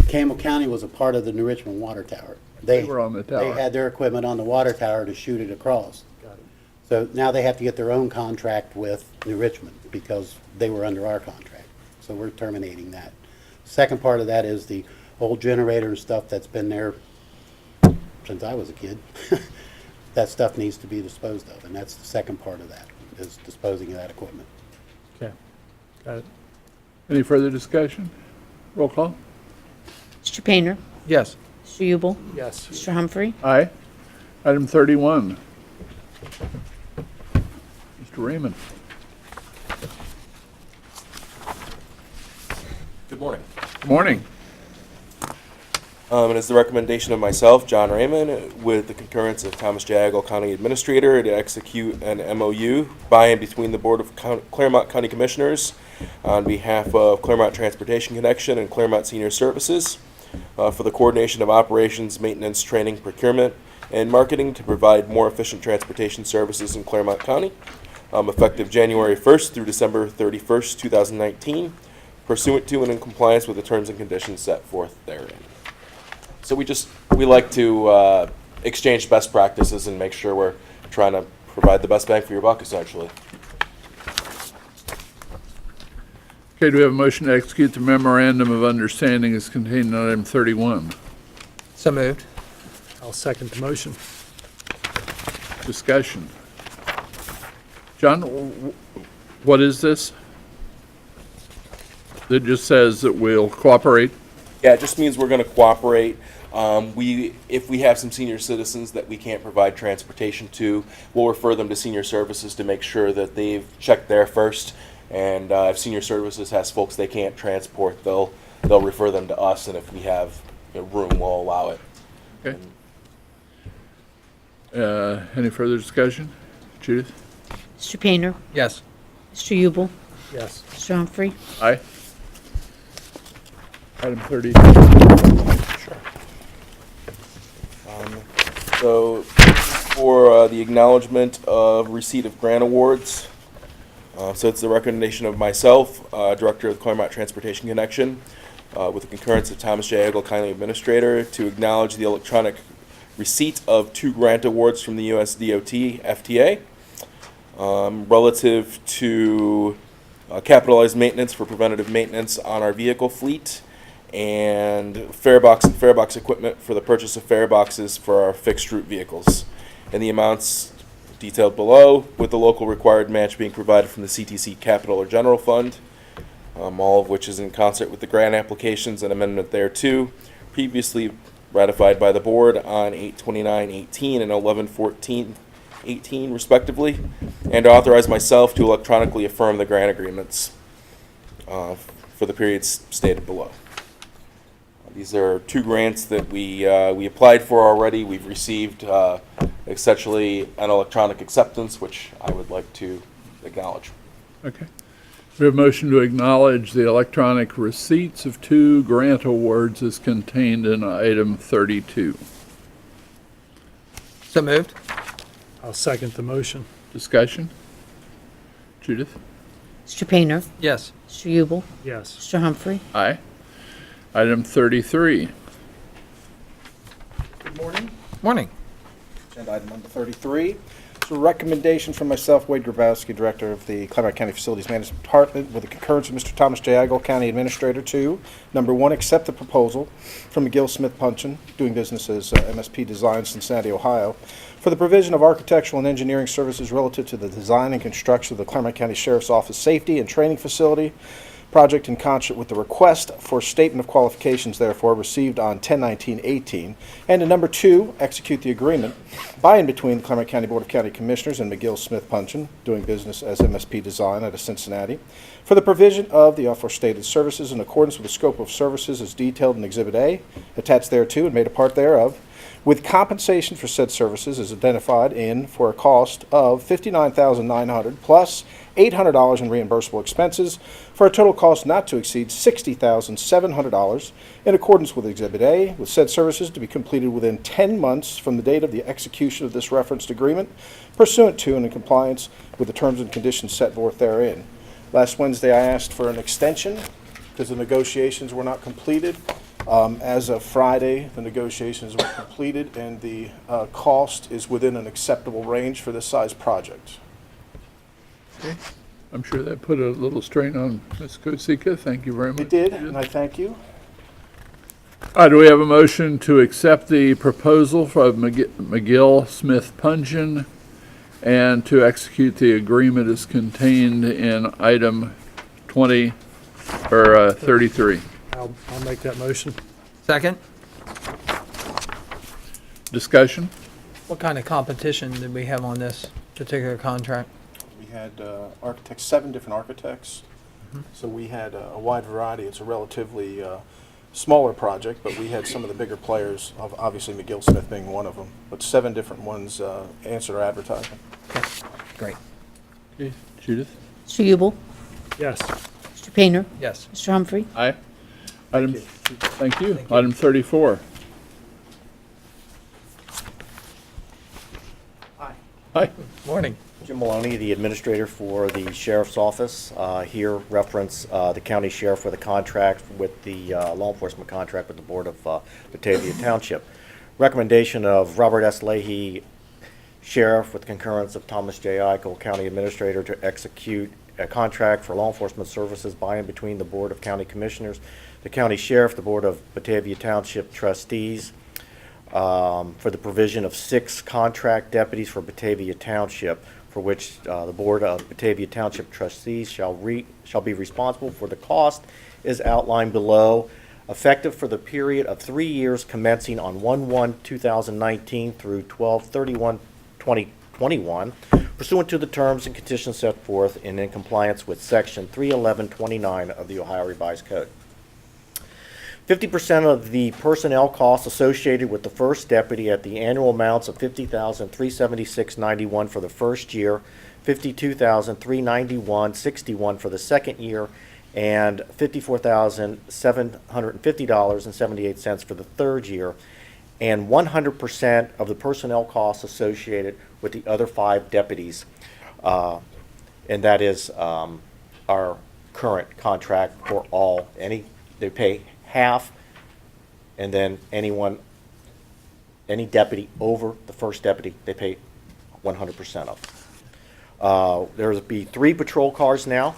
Campbell County was a part of the New Richmond Water Tower. They were on the tower. They had their equipment on the water tower to shoot it across. Got it. So now they have to get their own contract with New Richmond because they were under our contract. So we're terminating that. Second part of that is the old generator and stuff that's been there since I was a kid. That stuff needs to be disposed of, and that's the second part of that, is disposing of that equipment. Okay, got it. Any further discussion? Roll call? Mr. Painter? Yes. Mr. Ubel? Yes. Mr. Humphrey? Aye. Item 31. Mr. Raymond. Good morning. Good morning. And it's the recommendation of myself, John Raymond, with the concurrence of Thomas J. Agel, County Administrator, to execute an MOU by and between the Board of Clermont County Commissioners on behalf of Clermont Transportation Connection and Clermont Senior Services for the coordination of operations, maintenance, training, procurement, and marketing to provide more efficient transportation services in Clermont County, effective January 1st through December 31st, 2019, pursuant to and in compliance with the terms and conditions set forth therein. So we like to exchange best practices and make sure we're trying to provide the best bang for your buck, essentially. Okay, do we have a motion to execute the memorandum of understanding as contained in item 31? So moved. I'll second the motion. Discussion. John, what is this? It just says that we'll cooperate. Yeah, it just means we're going to cooperate. If we have some senior citizens that we can't provide transportation to, we'll refer them to senior services to make sure that they've checked there first. And if senior services has folks they can't transport, they'll refer them to us. And if we have room, we'll allow it. Okay. Any further discussion? Judith? Mr. Painter? Yes. Mr. Ubel? Yes. Mr. Humphrey? Aye. Item 30. Sure. So for the acknowledgement of receipt of grant awards, so it's the recommendation of myself, Director of the Clermont Transportation Connection, with the concurrence of Thomas J. Agel, County Administrator, to acknowledge the electronic receipt of 2 grant awards from the U.S. DOT FTA relative to capitalized maintenance for preventative maintenance on our vehicle fleet, and farebox and farebox equipment for the purchase of fareboxes for our fixed route vehicles. And the amounts detailed below, with the local required match being provided from the CTC Capital or General Fund, all of which is in concert with the grant applications and amendment thereto, previously ratified by the board on 8/29/18 and 11/14/18 respectively, and to authorize myself to electronically affirm the grant agreements for the periods stated below. These are 2 grants that we applied for already. We've received essentially an electronic acceptance, which I would like to acknowledge. Okay. We have a motion to acknowledge the electronic receipts of 2 grant awards as contained in item 32. So moved. I'll second the motion. Discussion? Judith? Mr. Painter? Yes. Mr. Ubel? Yes. Mr. Humphrey? Aye. Item 33. Good morning. Morning. Agenda item number 33. So a recommendation from myself, Wade Grabowski, Director of the Clermont County Facilities Management Department, with the concurrence of Mr. Thomas J. Agel, County Administrator, to, number 1, accept the proposal from McGill Smith Puncheon, doing business as MSP Design, Cincinnati, Ohio, for the provision of architectural and engineering services relative to the design and construction of the Clermont County Sheriff's Office Safety and Training Facility project in concert with the request for statement of qualifications, therefore, received on 10/19/18, and to number 2, execute the agreement by and between the Clermont County Board of County Commissioners and McGill Smith Puncheon, doing business as MSP Design out of Cincinnati, for the provision of the aforestated services in accordance with the scope of services as detailed in Exhibit A, attached thereto and made a part thereof, with compensation for said services as identified in for a cost of $59,900 plus $800 in reimbursable expenses, for a total cost not to exceed $60,700 in accordance with Exhibit A, with said services to be completed within 10 months from the date of the execution of this referenced agreement, pursuant to and in compliance with the terms and conditions set forth therein. Last Wednesday, I asked for an extension because the negotiations were not completed. As of Friday, the negotiations were completed, and the cost is within an acceptable range for this size project. Okay. I'm sure that put a little strain on Ms. Kosika. Thank you very much. It did, and I thank you. Do we have a motion to accept the proposal from McGill Smith Puncheon and to execute the agreement as contained in item 33? I'll make that motion. Second. Discussion? What kind of competition did we have on this particular contract? We had architects, 7 different architects. So we had a wide variety. It's a relatively smaller project, but we had some of the bigger players, obviously McGill Smith being one of them, but 7 different ones answered our advertisement. Great. Okay, Judith? Mr. Ubel? Yes. Mr. Painter? Yes. Mr. Humphrey? Aye. Item, thank you. Thank you. Item 34. Hi. Morning. Jim Maloney, the administrator for the Sheriff's Office. Here reference the county sheriff with a contract with the law enforcement contract with the Board of Batavia Township. Recommendation of Robert S. Leahy, Sheriff, with concurrence of Thomas J. Eichel, County Administrator, to execute a contract for law enforcement services by and between the Board of County Commissioners, the County Sheriff, the Board of Batavia Township Trustees, for the provision of 6 contract deputies for Batavia Township, for which the Board of Batavia Township Trustees shall be responsible for the cost is outlined below, effective for the period of 3 years commencing on 1/1/2019 through 12/31/2021, pursuant to the terms and conditions set forth and in compliance with Section 31129 of the Ohio Revised Code. 50% of the personnel costs associated with the first deputy at the annual amounts of $50,376.91 for the first year, $52,391.61 for the second year, and $54,750.78 for the third year, and 100% of the personnel costs associated with the other 5 deputies. And that is our current contract for all. They pay half, and then any deputy over the first deputy, they pay 100% of. There'll be 3 patrol cars now,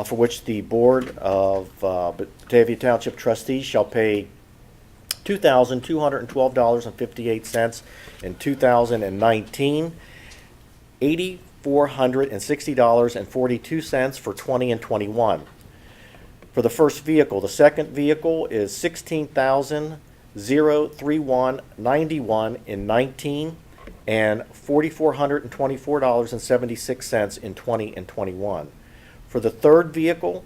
for which the Board of Batavia Township Trustees shall pay $2,212.58 in 2019, $8,460.42 for 20 and 21. For the first vehicle, the second vehicle is $16,031.91 in 19 and $4,424.76 in 20 and 21. For the third vehicle,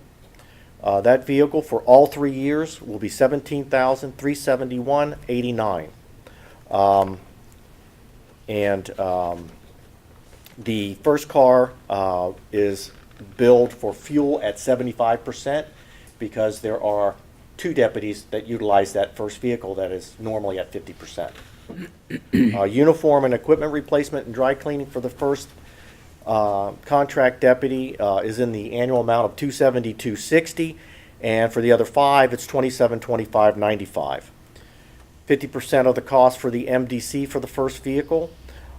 that vehicle for all 3 years will be $17,371.89. The first car is billed for fuel at 75%. Because there are 2 deputies that utilize that first vehicle that is normally at 50%. Uniform and equipment replacement and dry cleaning for the first contract deputy is in the annual amount of $272.60, and for the other 5, it's $2725.95. 50% of the cost for the MDC for the first vehicle,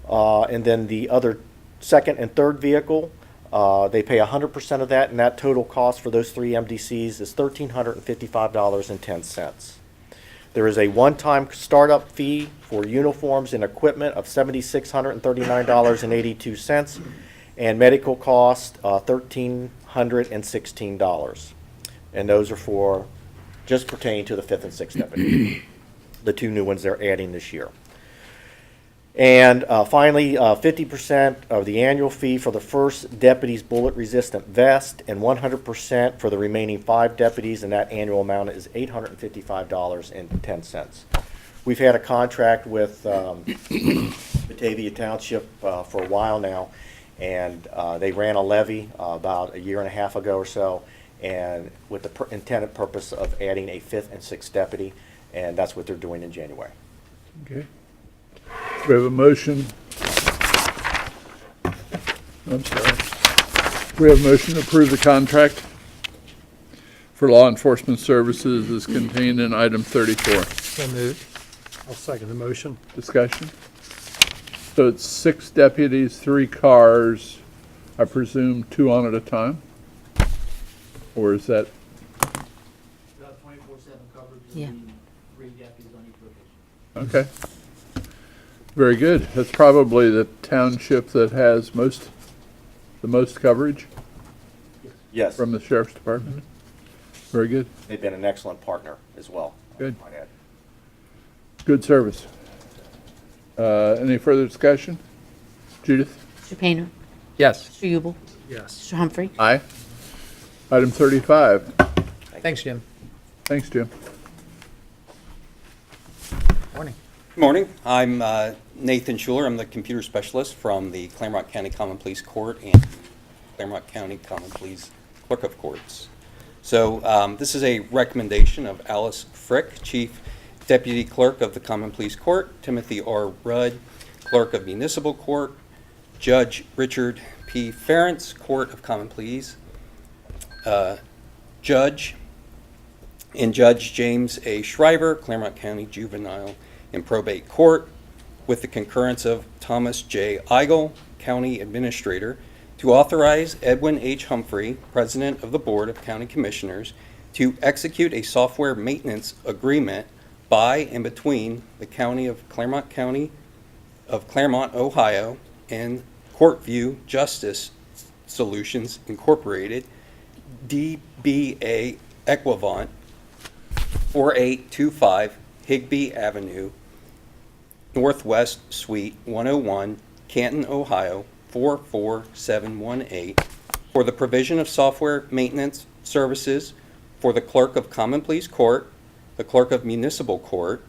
and then the other second and third vehicle, they pay 100% of that, and that total cost for those 3 MDCs is $1,355.10. There is a one-time startup fee for uniforms and equipment of $7,639.82, and medical cost $1,316. And those are for just pertaining to the 5th and 6th deputy, the 2 new ones they're adding this year. And finally, 50% of the annual fee for the first deputy's bullet-resistant vest, and 100% for the remaining 5 deputies, and that annual amount is $855.10. We've had a contract with Batavia Township for a while now, and they ran a levy about a year and a half ago or so, and with the intended purpose of adding a 5th and 6th deputy, and that's what they're doing in January. Okay. We have a motion. I'm sorry. We have a motion to approve the contract for law enforcement services as contained in item 34. So moved. I'll second the motion. Discussion? So it's 6 deputies, 3 cars, I presume 2 on at a time? Or is that? 24/7 coverage. Yeah. 3 deputies on each location. Okay. Very good. That's probably the township that has the most coverage Yes, from the sheriff's department. Very good. they've been an excellent partner as well. Good. I might add. Good service. Any further discussion? Judith? Mr. Painter? Yes. Mr. Ubel? Yes. Mr. Humphrey? Aye. Item 35. Thanks, Jim. Thanks, Jim. Good morning. I'm Nathan Schuler. I'm the computer specialist from the Clermont County Common Pleas Court and Clermont County Common Pleas Clerk of Courts. So this is a recommendation of Alice Frick, Chief Deputy Clerk of the Common Pleas Court, Timothy R. Rudd, Clerk of Municipal Court, Judge Richard P. Ferentz, Court of Common Pleas, Judge James A. Shriver, Clermont County Juvenile and Probate Court, with the concurrence of Thomas J. Eigel, County Administrator, to authorize Edwin H. Humphrey, President of the Board of County Commissioners, to execute a software maintenance agreement by and between the County of Clermont, Ohio, and Courtview Justice Solutions Incorporated, DBA Equivant, 4825 Higbee Avenue, Northwest Suite 101, Canton, Ohio 44718, for the provision of software maintenance services for the Clerk of Common Pleas Court, the Clerk of Municipal Court,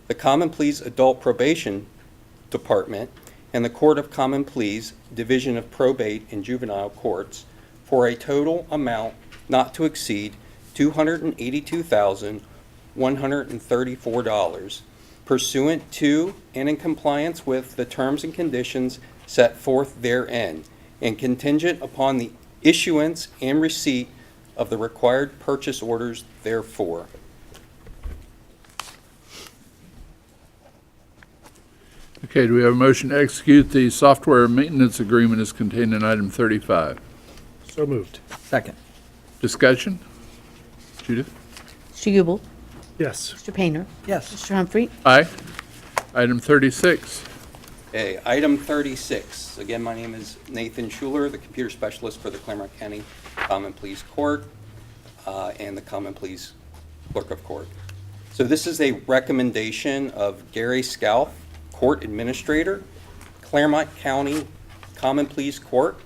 the Common Pleas Adult Probation Department, and the Court of Common Pleas Division of Probate and Juvenile Courts, for a total amount not to exceed $282,134, pursuant to and in compliance with the terms and conditions set forth therein, and contingent upon the issuance and receipt of the required purchase orders therefore. Okay, do we have a motion to execute the software maintenance agreement as contained in item 35? So moved. Second. Discussion? Judith? Mr. Ubel? Yes. Mr. Painter? Yes. Mr. Humphrey? Aye. Item 36. Okay, item 36. Again, my name is Nathan Schuler, the computer specialist for the Clermont County Common Pleas Court and the Common Pleas Clerk of Court. So this is a recommendation of Gary Scalf, Court Administrator, Clermont County Common Pleas Court,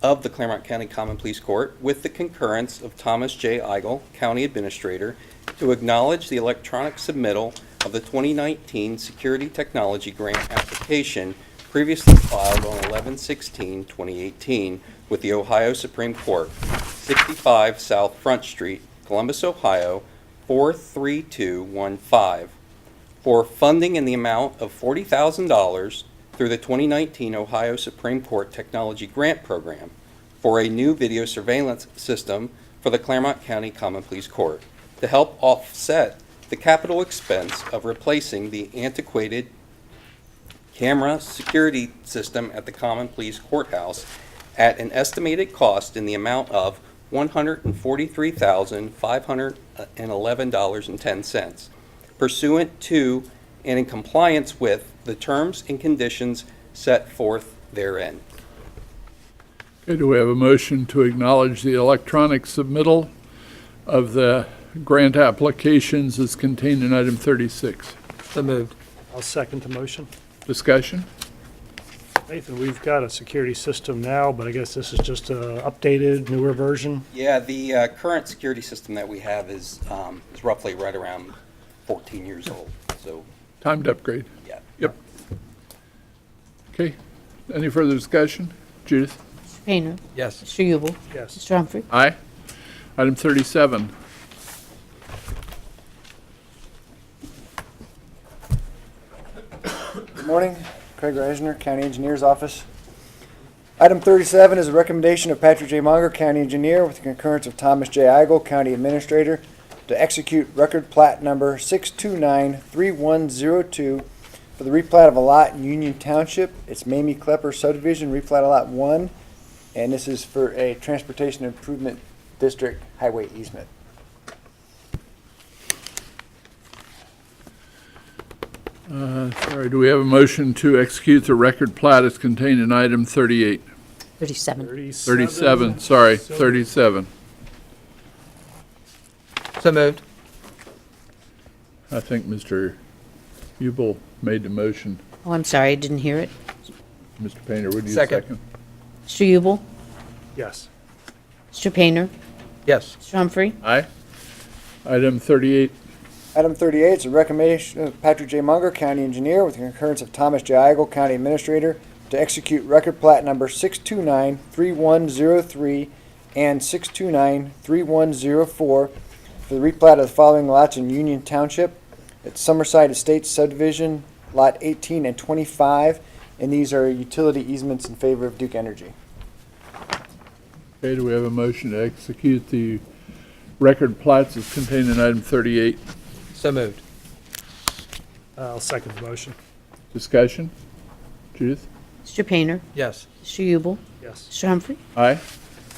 of the Clermont County Common Pleas Court, with the concurrence of Thomas J. Eigel, County Administrator, to acknowledge the electronic submittal of the 2019 Security Technology Grant application previously filed on 11/16/2018 with the Ohio Supreme Court, 65 South Front Street, Columbus, Ohio, 43215, for funding in the amount of $40,000 through the 2019 Ohio Supreme Court Technology Grant Program for a new video surveillance system for the Clermont County Common Pleas Court to help offset the capital expense of replacing the antiquated camera security system at the Common Pleas Courthouse at an estimated cost in the amount of $143,511.10, pursuant to and in compliance with the terms and conditions set forth therein. Okay, do we have a motion to acknowledge the electronic submittal of the grant applications as contained in item 36? So moved. I'll second the motion. Discussion? Nathan, we've got a security system now, but I guess this is just a updated, newer version. Yeah, the current security system that we have is roughly right around 14 years old. So Time to upgrade. yeah. Yep. Okay, any further discussion? Judith? Mr. Painter? Yes. Mr. Ubel? Yes. Mr. Humphrey? Aye. Item 37. Good morning, Craig Reisner, County Engineer's Office. Item 37 is a recommendation of Patrick J. Munger, County Engineer, with the concurrence of Thomas J. Eigel, County Administrator, to execute record plat number 6293102 for the replat of a lot in Union Township. It's Mamie Klepper subdivision, replat of lot 1, and this is for a Transportation Improvement District highway easement. Sorry, do we have a motion to execute the record plat as contained in item 38? 37. 37, sorry, 37. So moved. I think Mr. Ubel made the motion. Oh, I'm sorry, I didn't hear it. Mr. Painter, would you Second. second? Mr. Ubel? Yes. Mr. Painter? Yes. Mr. Humphrey? Aye. Item 38. Item 38 is a recommendation of Patrick J. Munger, County Engineer, with the concurrence of Thomas J. Eigel, County Administrator, to execute record plat number 629-3103 and 629-3104 for the replat of the following lots in Union Township. It's Summerside Estates subdivision, lot 18 and 25, and these are utility easements in favor of Duke Energy. Okay, do we have a motion to execute the record plats as contained in item 38? So moved. I'll second the motion. Discussion? Judith? Mr. Painter? Yes. Mr. Ubel? Yes. Mr. Humphrey? Aye.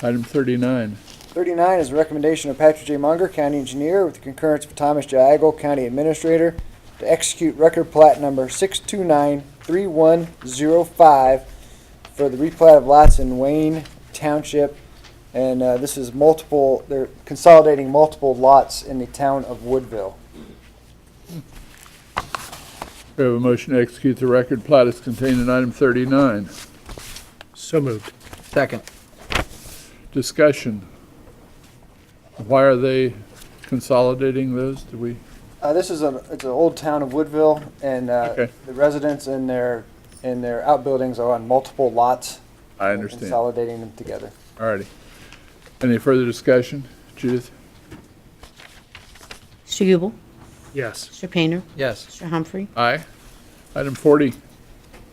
Item 39. 39 is a recommendation of Patrick J. Munger, County Engineer, with the concurrence of Thomas J. Eigel, County Administrator, to execute record plat number 629-3105 for the replat of lots in Wayne Township. And this is multiple, they're consolidating multiple lots in the town of Woodville. We have a motion to execute the record plat as contained in item 39. So moved. Second. Discussion. Why are they consolidating those? Do we? It's an old town of Woodville, and Okay. the residents in their outbuildings are on multiple lots. I and understand. Consolidating them together. Alrighty. Any further discussion? Judith? Mr. Ubel? Yes. Mr. Painter? Yes. Mr. Humphrey? Aye. Item 40.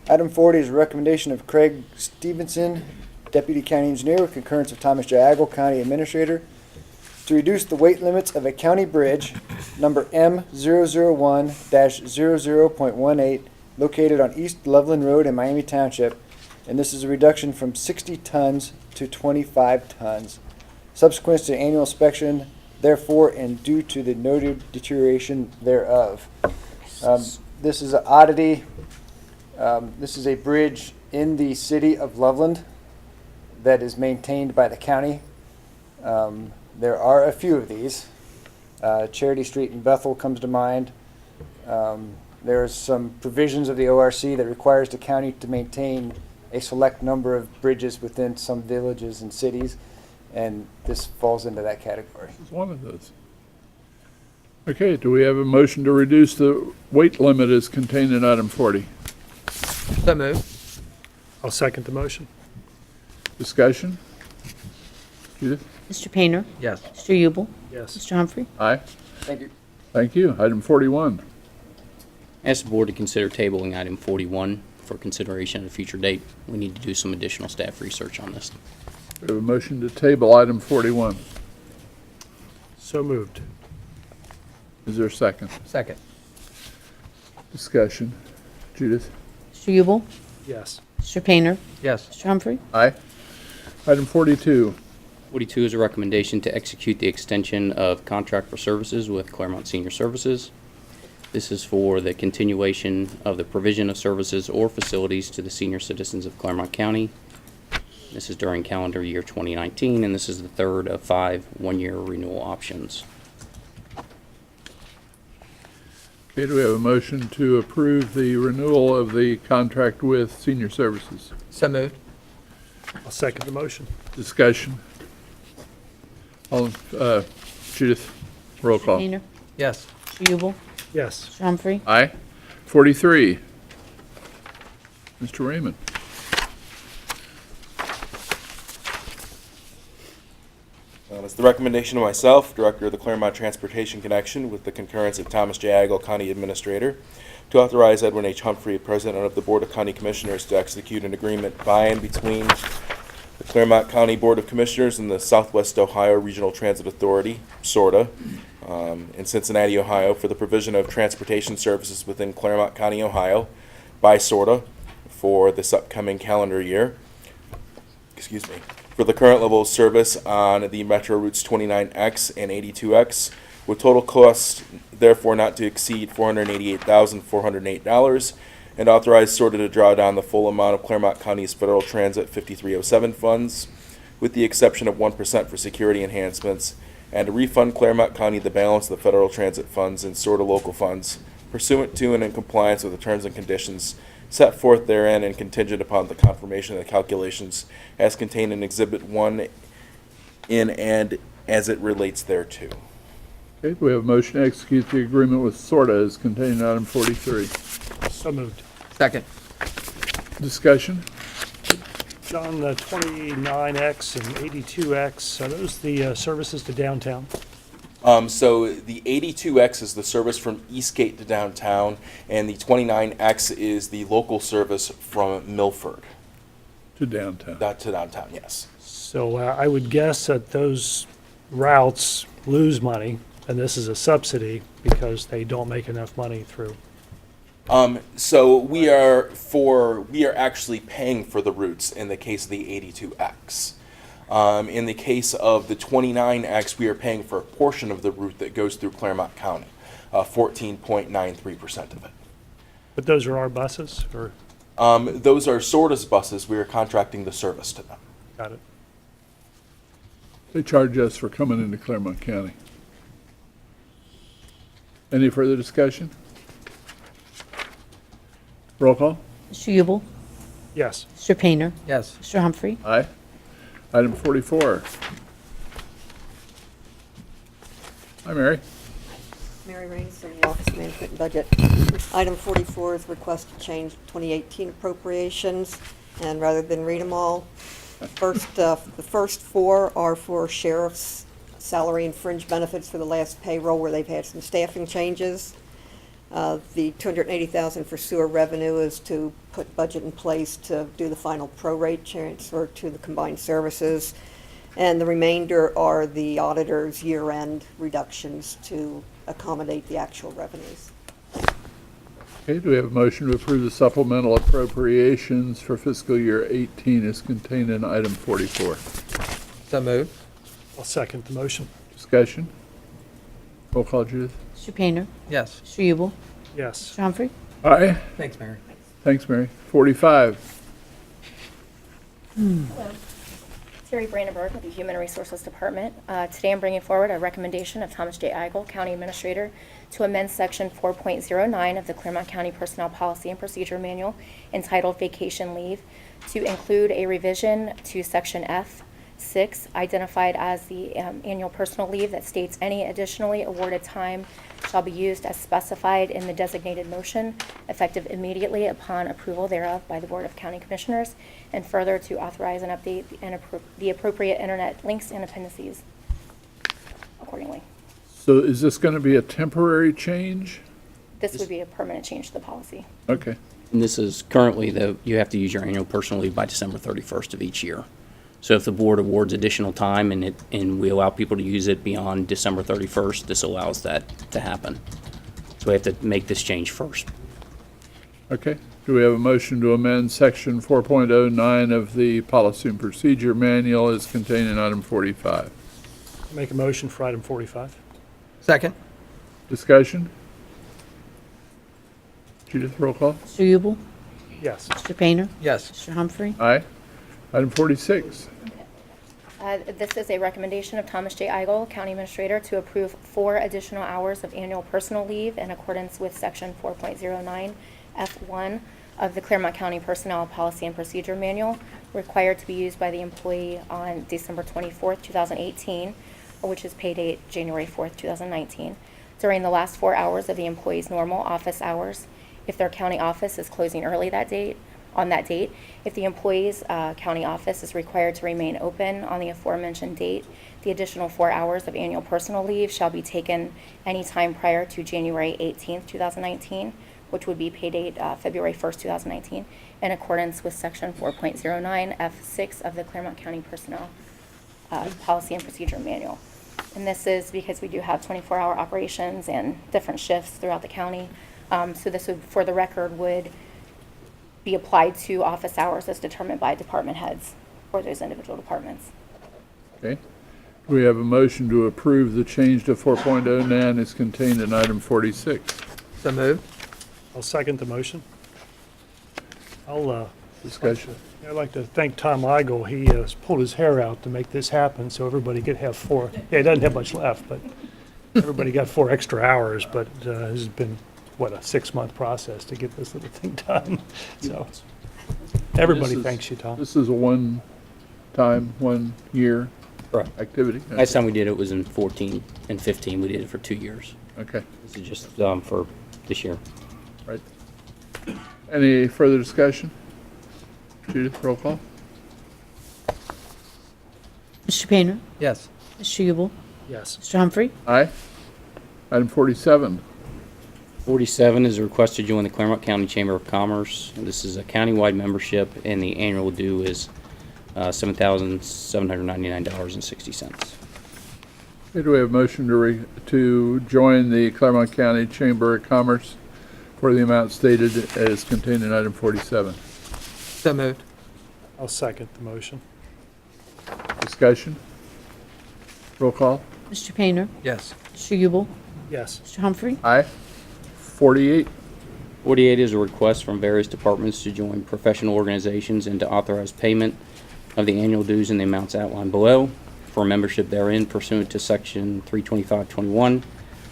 Item 40 is a recommendation of Craig Stevenson, Deputy County Engineer, with concurrence of Thomas J. Eigel, County Administrator, to reduce the weight limits of a county bridge, number M001-00.18, located on East Loveland Road in Miami Township, and this is a reduction from 60 tons to 25 tons. Subsequent to annual inspection, therefore, and due to the noted deterioration thereof. This is an oddity. This is a bridge in the city of Loveland that is maintained by the county. There are a few of these. Charity Street in Bethel comes to mind. There's some provisions of the ORC that requires the county to maintain a select number of bridges within some villages and cities, and this falls into that category. This is one of those. Okay, do we have a motion to reduce the weight limit as contained in item 40? So moved. I'll second the motion. Discussion? Judith? Mr. Painter? Yes. Mr. Ubel? Yes. Mr. Humphrey? Aye. Thank you. Thank you. Item 41. Ask the board to consider tabling item 41 for consideration at a future date. We need to do some additional staff research on this. We have a motion to table item 41. So moved. Is there a second? Second. Discussion? Judith? Mr. Ubel? Yes. Mr. Painter? Yes. Mr. Humphrey? Aye. Item 42. 42 is a recommendation to execute the extension of contract for services with Clermont Senior Services. This is for the continuation of the provision of services or facilities to the senior citizens of Clermont County. This is during calendar year 2019, and this is the third of 5 one-year renewal options. Okay, do we have a motion to approve the renewal of the contract with senior services? So moved. I'll second the motion. Discussion? All, Judith, roll Mr. call. Painter? Yes. Mr. Ubel? Yes. Mr. Humphrey? Aye. 43. Mr. Raymond. It's the recommendation of myself, Director of the Clermont Transportation Connection, with the concurrence of Thomas J. Eigel, County Administrator, to authorize Edwin H. Humphrey, President of the Board of County Commissioners, to execute an agreement by and between the Clermont County Board of Commissioners and the Southwest Ohio Regional Transit Authority, SORTA, in Cincinnati, Ohio, for the provision of transportation services within Clermont County, Ohio, by SORTA for this upcoming calendar year. Excuse me. For the current level of service on the Metro Routes 29X and 82X, with total cost therefore not to exceed $488,408, and authorize SORTA to draw down the full amount of Clermont County's Federal Transit 5307 funds, with the exception of 1% for security enhancements, and to refund Clermont County the balance of the Federal Transit funds and SORTA local funds, pursuant to and in compliance with the terms and conditions set forth therein and contingent upon the confirmation of the calculations as contained in Exhibit 1 in and as it relates thereto. Okay, do we have a motion to execute the agreement with Sorta as contained in item 43? So moved. Second. Discussion? John, the 29X and 82X, are those the services to downtown? So the 82X is the service from Eastgate to downtown, and the 29X is the local service from Milford. To downtown. To downtown, yes. So I would guess that those routes lose money, and this is a subsidy because they don't make enough money through. So we are actually paying for the routes in the case of the 82X. In the case of the 29X, we are paying for a portion of the route that goes through Clermont County, 14.93% of it. But those are our buses, or? Those are Sorta's buses. We are contracting the service to them. Got it. They charge us for coming into Clermont County. Any further discussion? Roll call? Mr. Ubel? Yes. Mr. Painter? Yes. Mr. Humphrey? Aye. Item 44. Hi, Mary. Mary Raines from the Office of Management and Budget. Item 44 is request to change 2018 appropriations, and rather than read them all, the first four are for sheriff's salary and fringe benefits for the last payroll where they've had some staffing changes. The $280,000 for sewer revenue is to put budget in place to do the final prorate transfer to the combined services. And the remainder are the auditor's year-end reductions to accommodate the actual revenues. Okay, do we have a motion to approve the supplemental appropriations for fiscal year 18 as contained in item 44? So moved. I'll second the motion. Discussion? Roll call, Judith. Mr. Painter? Yes. Mr. Ubel? Yes. Mr. Humphrey? Aye. Thanks, Mary. Thanks, Mary. 45. Terry Brandenburg with the Human Resources Department. Today I'm bringing forward a recommendation of Thomas J. Eigel, County Administrator, to amend Section 4.09 of the Clermont County Personnel Policy and Procedure Manual entitled Vacation Leave to include a revision to Section F6 identified as the annual personal leave that states any additionally awarded time shall be used as specified in the designated motion, effective immediately upon approval thereof by the Board of County Commissioners, and further to authorize and update the appropriate internet links and appendices accordingly. So is this going to be a temporary change? This would be a permanent change to the policy. Okay. And this is currently, you have to use your annual personal leave by December 31st of each year. So if the board awards additional time and we allow people to use it beyond December 31st, this allows that to happen. So we have to make this change first. Okay. Do we have a motion to amend Section 4.09 of the Policy and Procedure Manual as contained in item 45? Make a motion for item 45. Second. Discussion? Judith, roll call? Mr. Ubel? Yes. Mr. Painter? Yes. Mr. Humphrey? Aye. Item 46. This is a recommendation of Thomas J. Eigel, County Administrator, to approve 4 additional hours of annual personal leave in accordance with Section 4.09 F1 of the Clermont County Personnel Policy and Procedure Manual, required to be used by the employee on December 24th, 2018, which is pay date January 4th, 2019, during the last 4 hours of the employee's normal office hours, if their county office is closing early on that date, if the employee's county office is required to remain open on the aforementioned date, the additional 4 hours of annual personal leave shall be taken any time prior to January 18th, 2019, which would be pay date February 1st, 2019, in accordance with Section 4.09 F6 of the Clermont County Personnel Policy and Procedure Manual. And this is because we do have 24-hour operations and different shifts throughout the county. So this would, for the record, would be applied to office hours as determined by department heads for those individual departments. Okay. We have a motion to approve the change to 4.09 as contained in item 46. So moved. I'll second the motion. Discussion. I'd like to thank Tom Eigel. He pulled his hair out to make this happen so everybody could have 4. Yeah, he doesn't have much left, but everybody got 4 extra hours, but this has been, what, a 6-month process to get this little thing done. So everybody thanks you, Tom. This is a one-time, 1 year Correct. activity? Last time we did it was in 14 and 15. We did it for 2 years. Okay, This is just for this year. right. Any further discussion? Judith, roll call? Mr. Painter? Yes. Mr. Ubel? Yes. Mr. Humphrey? Aye. Item 47. 47 is a request to join the Clermont County Chamber of Commerce. This is a countywide membership, and the annual due is $7,799.60. Okay, do we have a motion to join the Clermont County Chamber of Commerce for the amount stated as contained in item 47? So moved. I'll second the motion. Discussion? Roll call? Mr. Painter? Yes. Mr. Ubel? Yes. Mr. Humphrey? Aye. 48. 48 is a request from various departments to join professional organizations and to authorize payment of the annual dues in the amounts outlined below for membership therein pursuant to Section 32521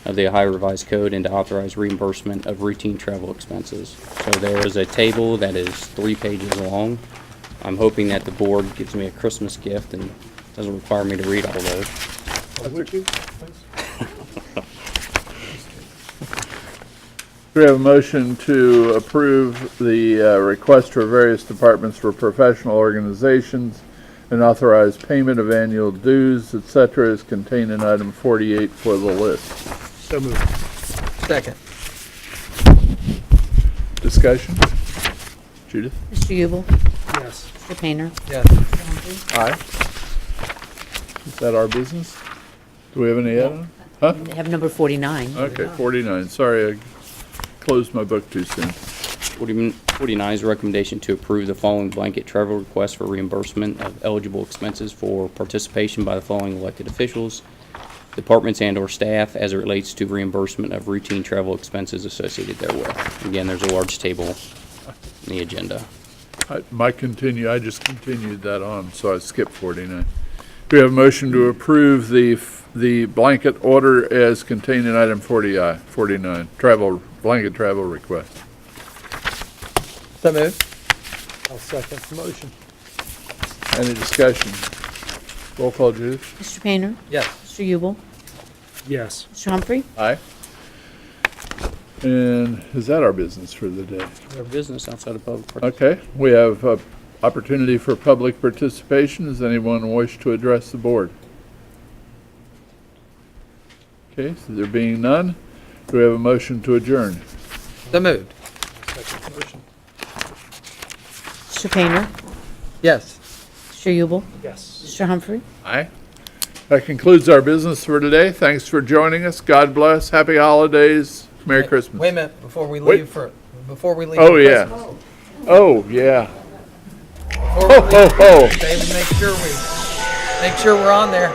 of the Ohio Revised Code, and to authorize reimbursement of routine travel expenses. So there is a table that is 3 pages long. I'm hoping that the board gives me a Christmas gift and doesn't require me to read all of those. Would you, please? Do we have a motion to approve the request for various departments for professional organizations and authorize payment of annual dues, etc., as contained in item 48 for the list? So moved. Second. Discussion? Judith? Mr. Ubel? Yes. Mr. Painter? Yes. Mr. Humphrey? Aye. Is that our business? Do we have any add-on? Huh? We have number 49. Okay, 49. Sorry, I closed my book too soon. 49 is a recommendation to approve the following blanket travel request for reimbursement of eligible expenses for participation by the following elected officials, departments and/or staff as it relates to reimbursement of routine travel expenses associated therewith. Again, there's a large table in the agenda. I just continued that on, so I skipped 49. Do we have a motion to approve the blanket order as contained in item 49, blanket travel request? So moved. I'll second the motion. Any discussion? Roll call, Judith? Mr. Painter? Yes. Mr. Ubel? Yes. Mr. Humphrey? Aye. And is that our business for the day? Our business outside of public participation. Okay, we have opportunity for public participation. Does anyone wish to address the board? Okay, so there being none, do we have a motion to adjourn? So moved. Second the motion. Mr. Painter? Yes. Mr. Ubel? Yes. Mr. Humphrey? Aye. That concludes our business for today. Thanks for joining us. God bless. Happy holidays. Merry Christmas. Wait a minute, before we Wait. leave for Oh, Christmas. yeah. Oh, yeah. Before Ho, we ho, leave, ho. David, make sure we're on there.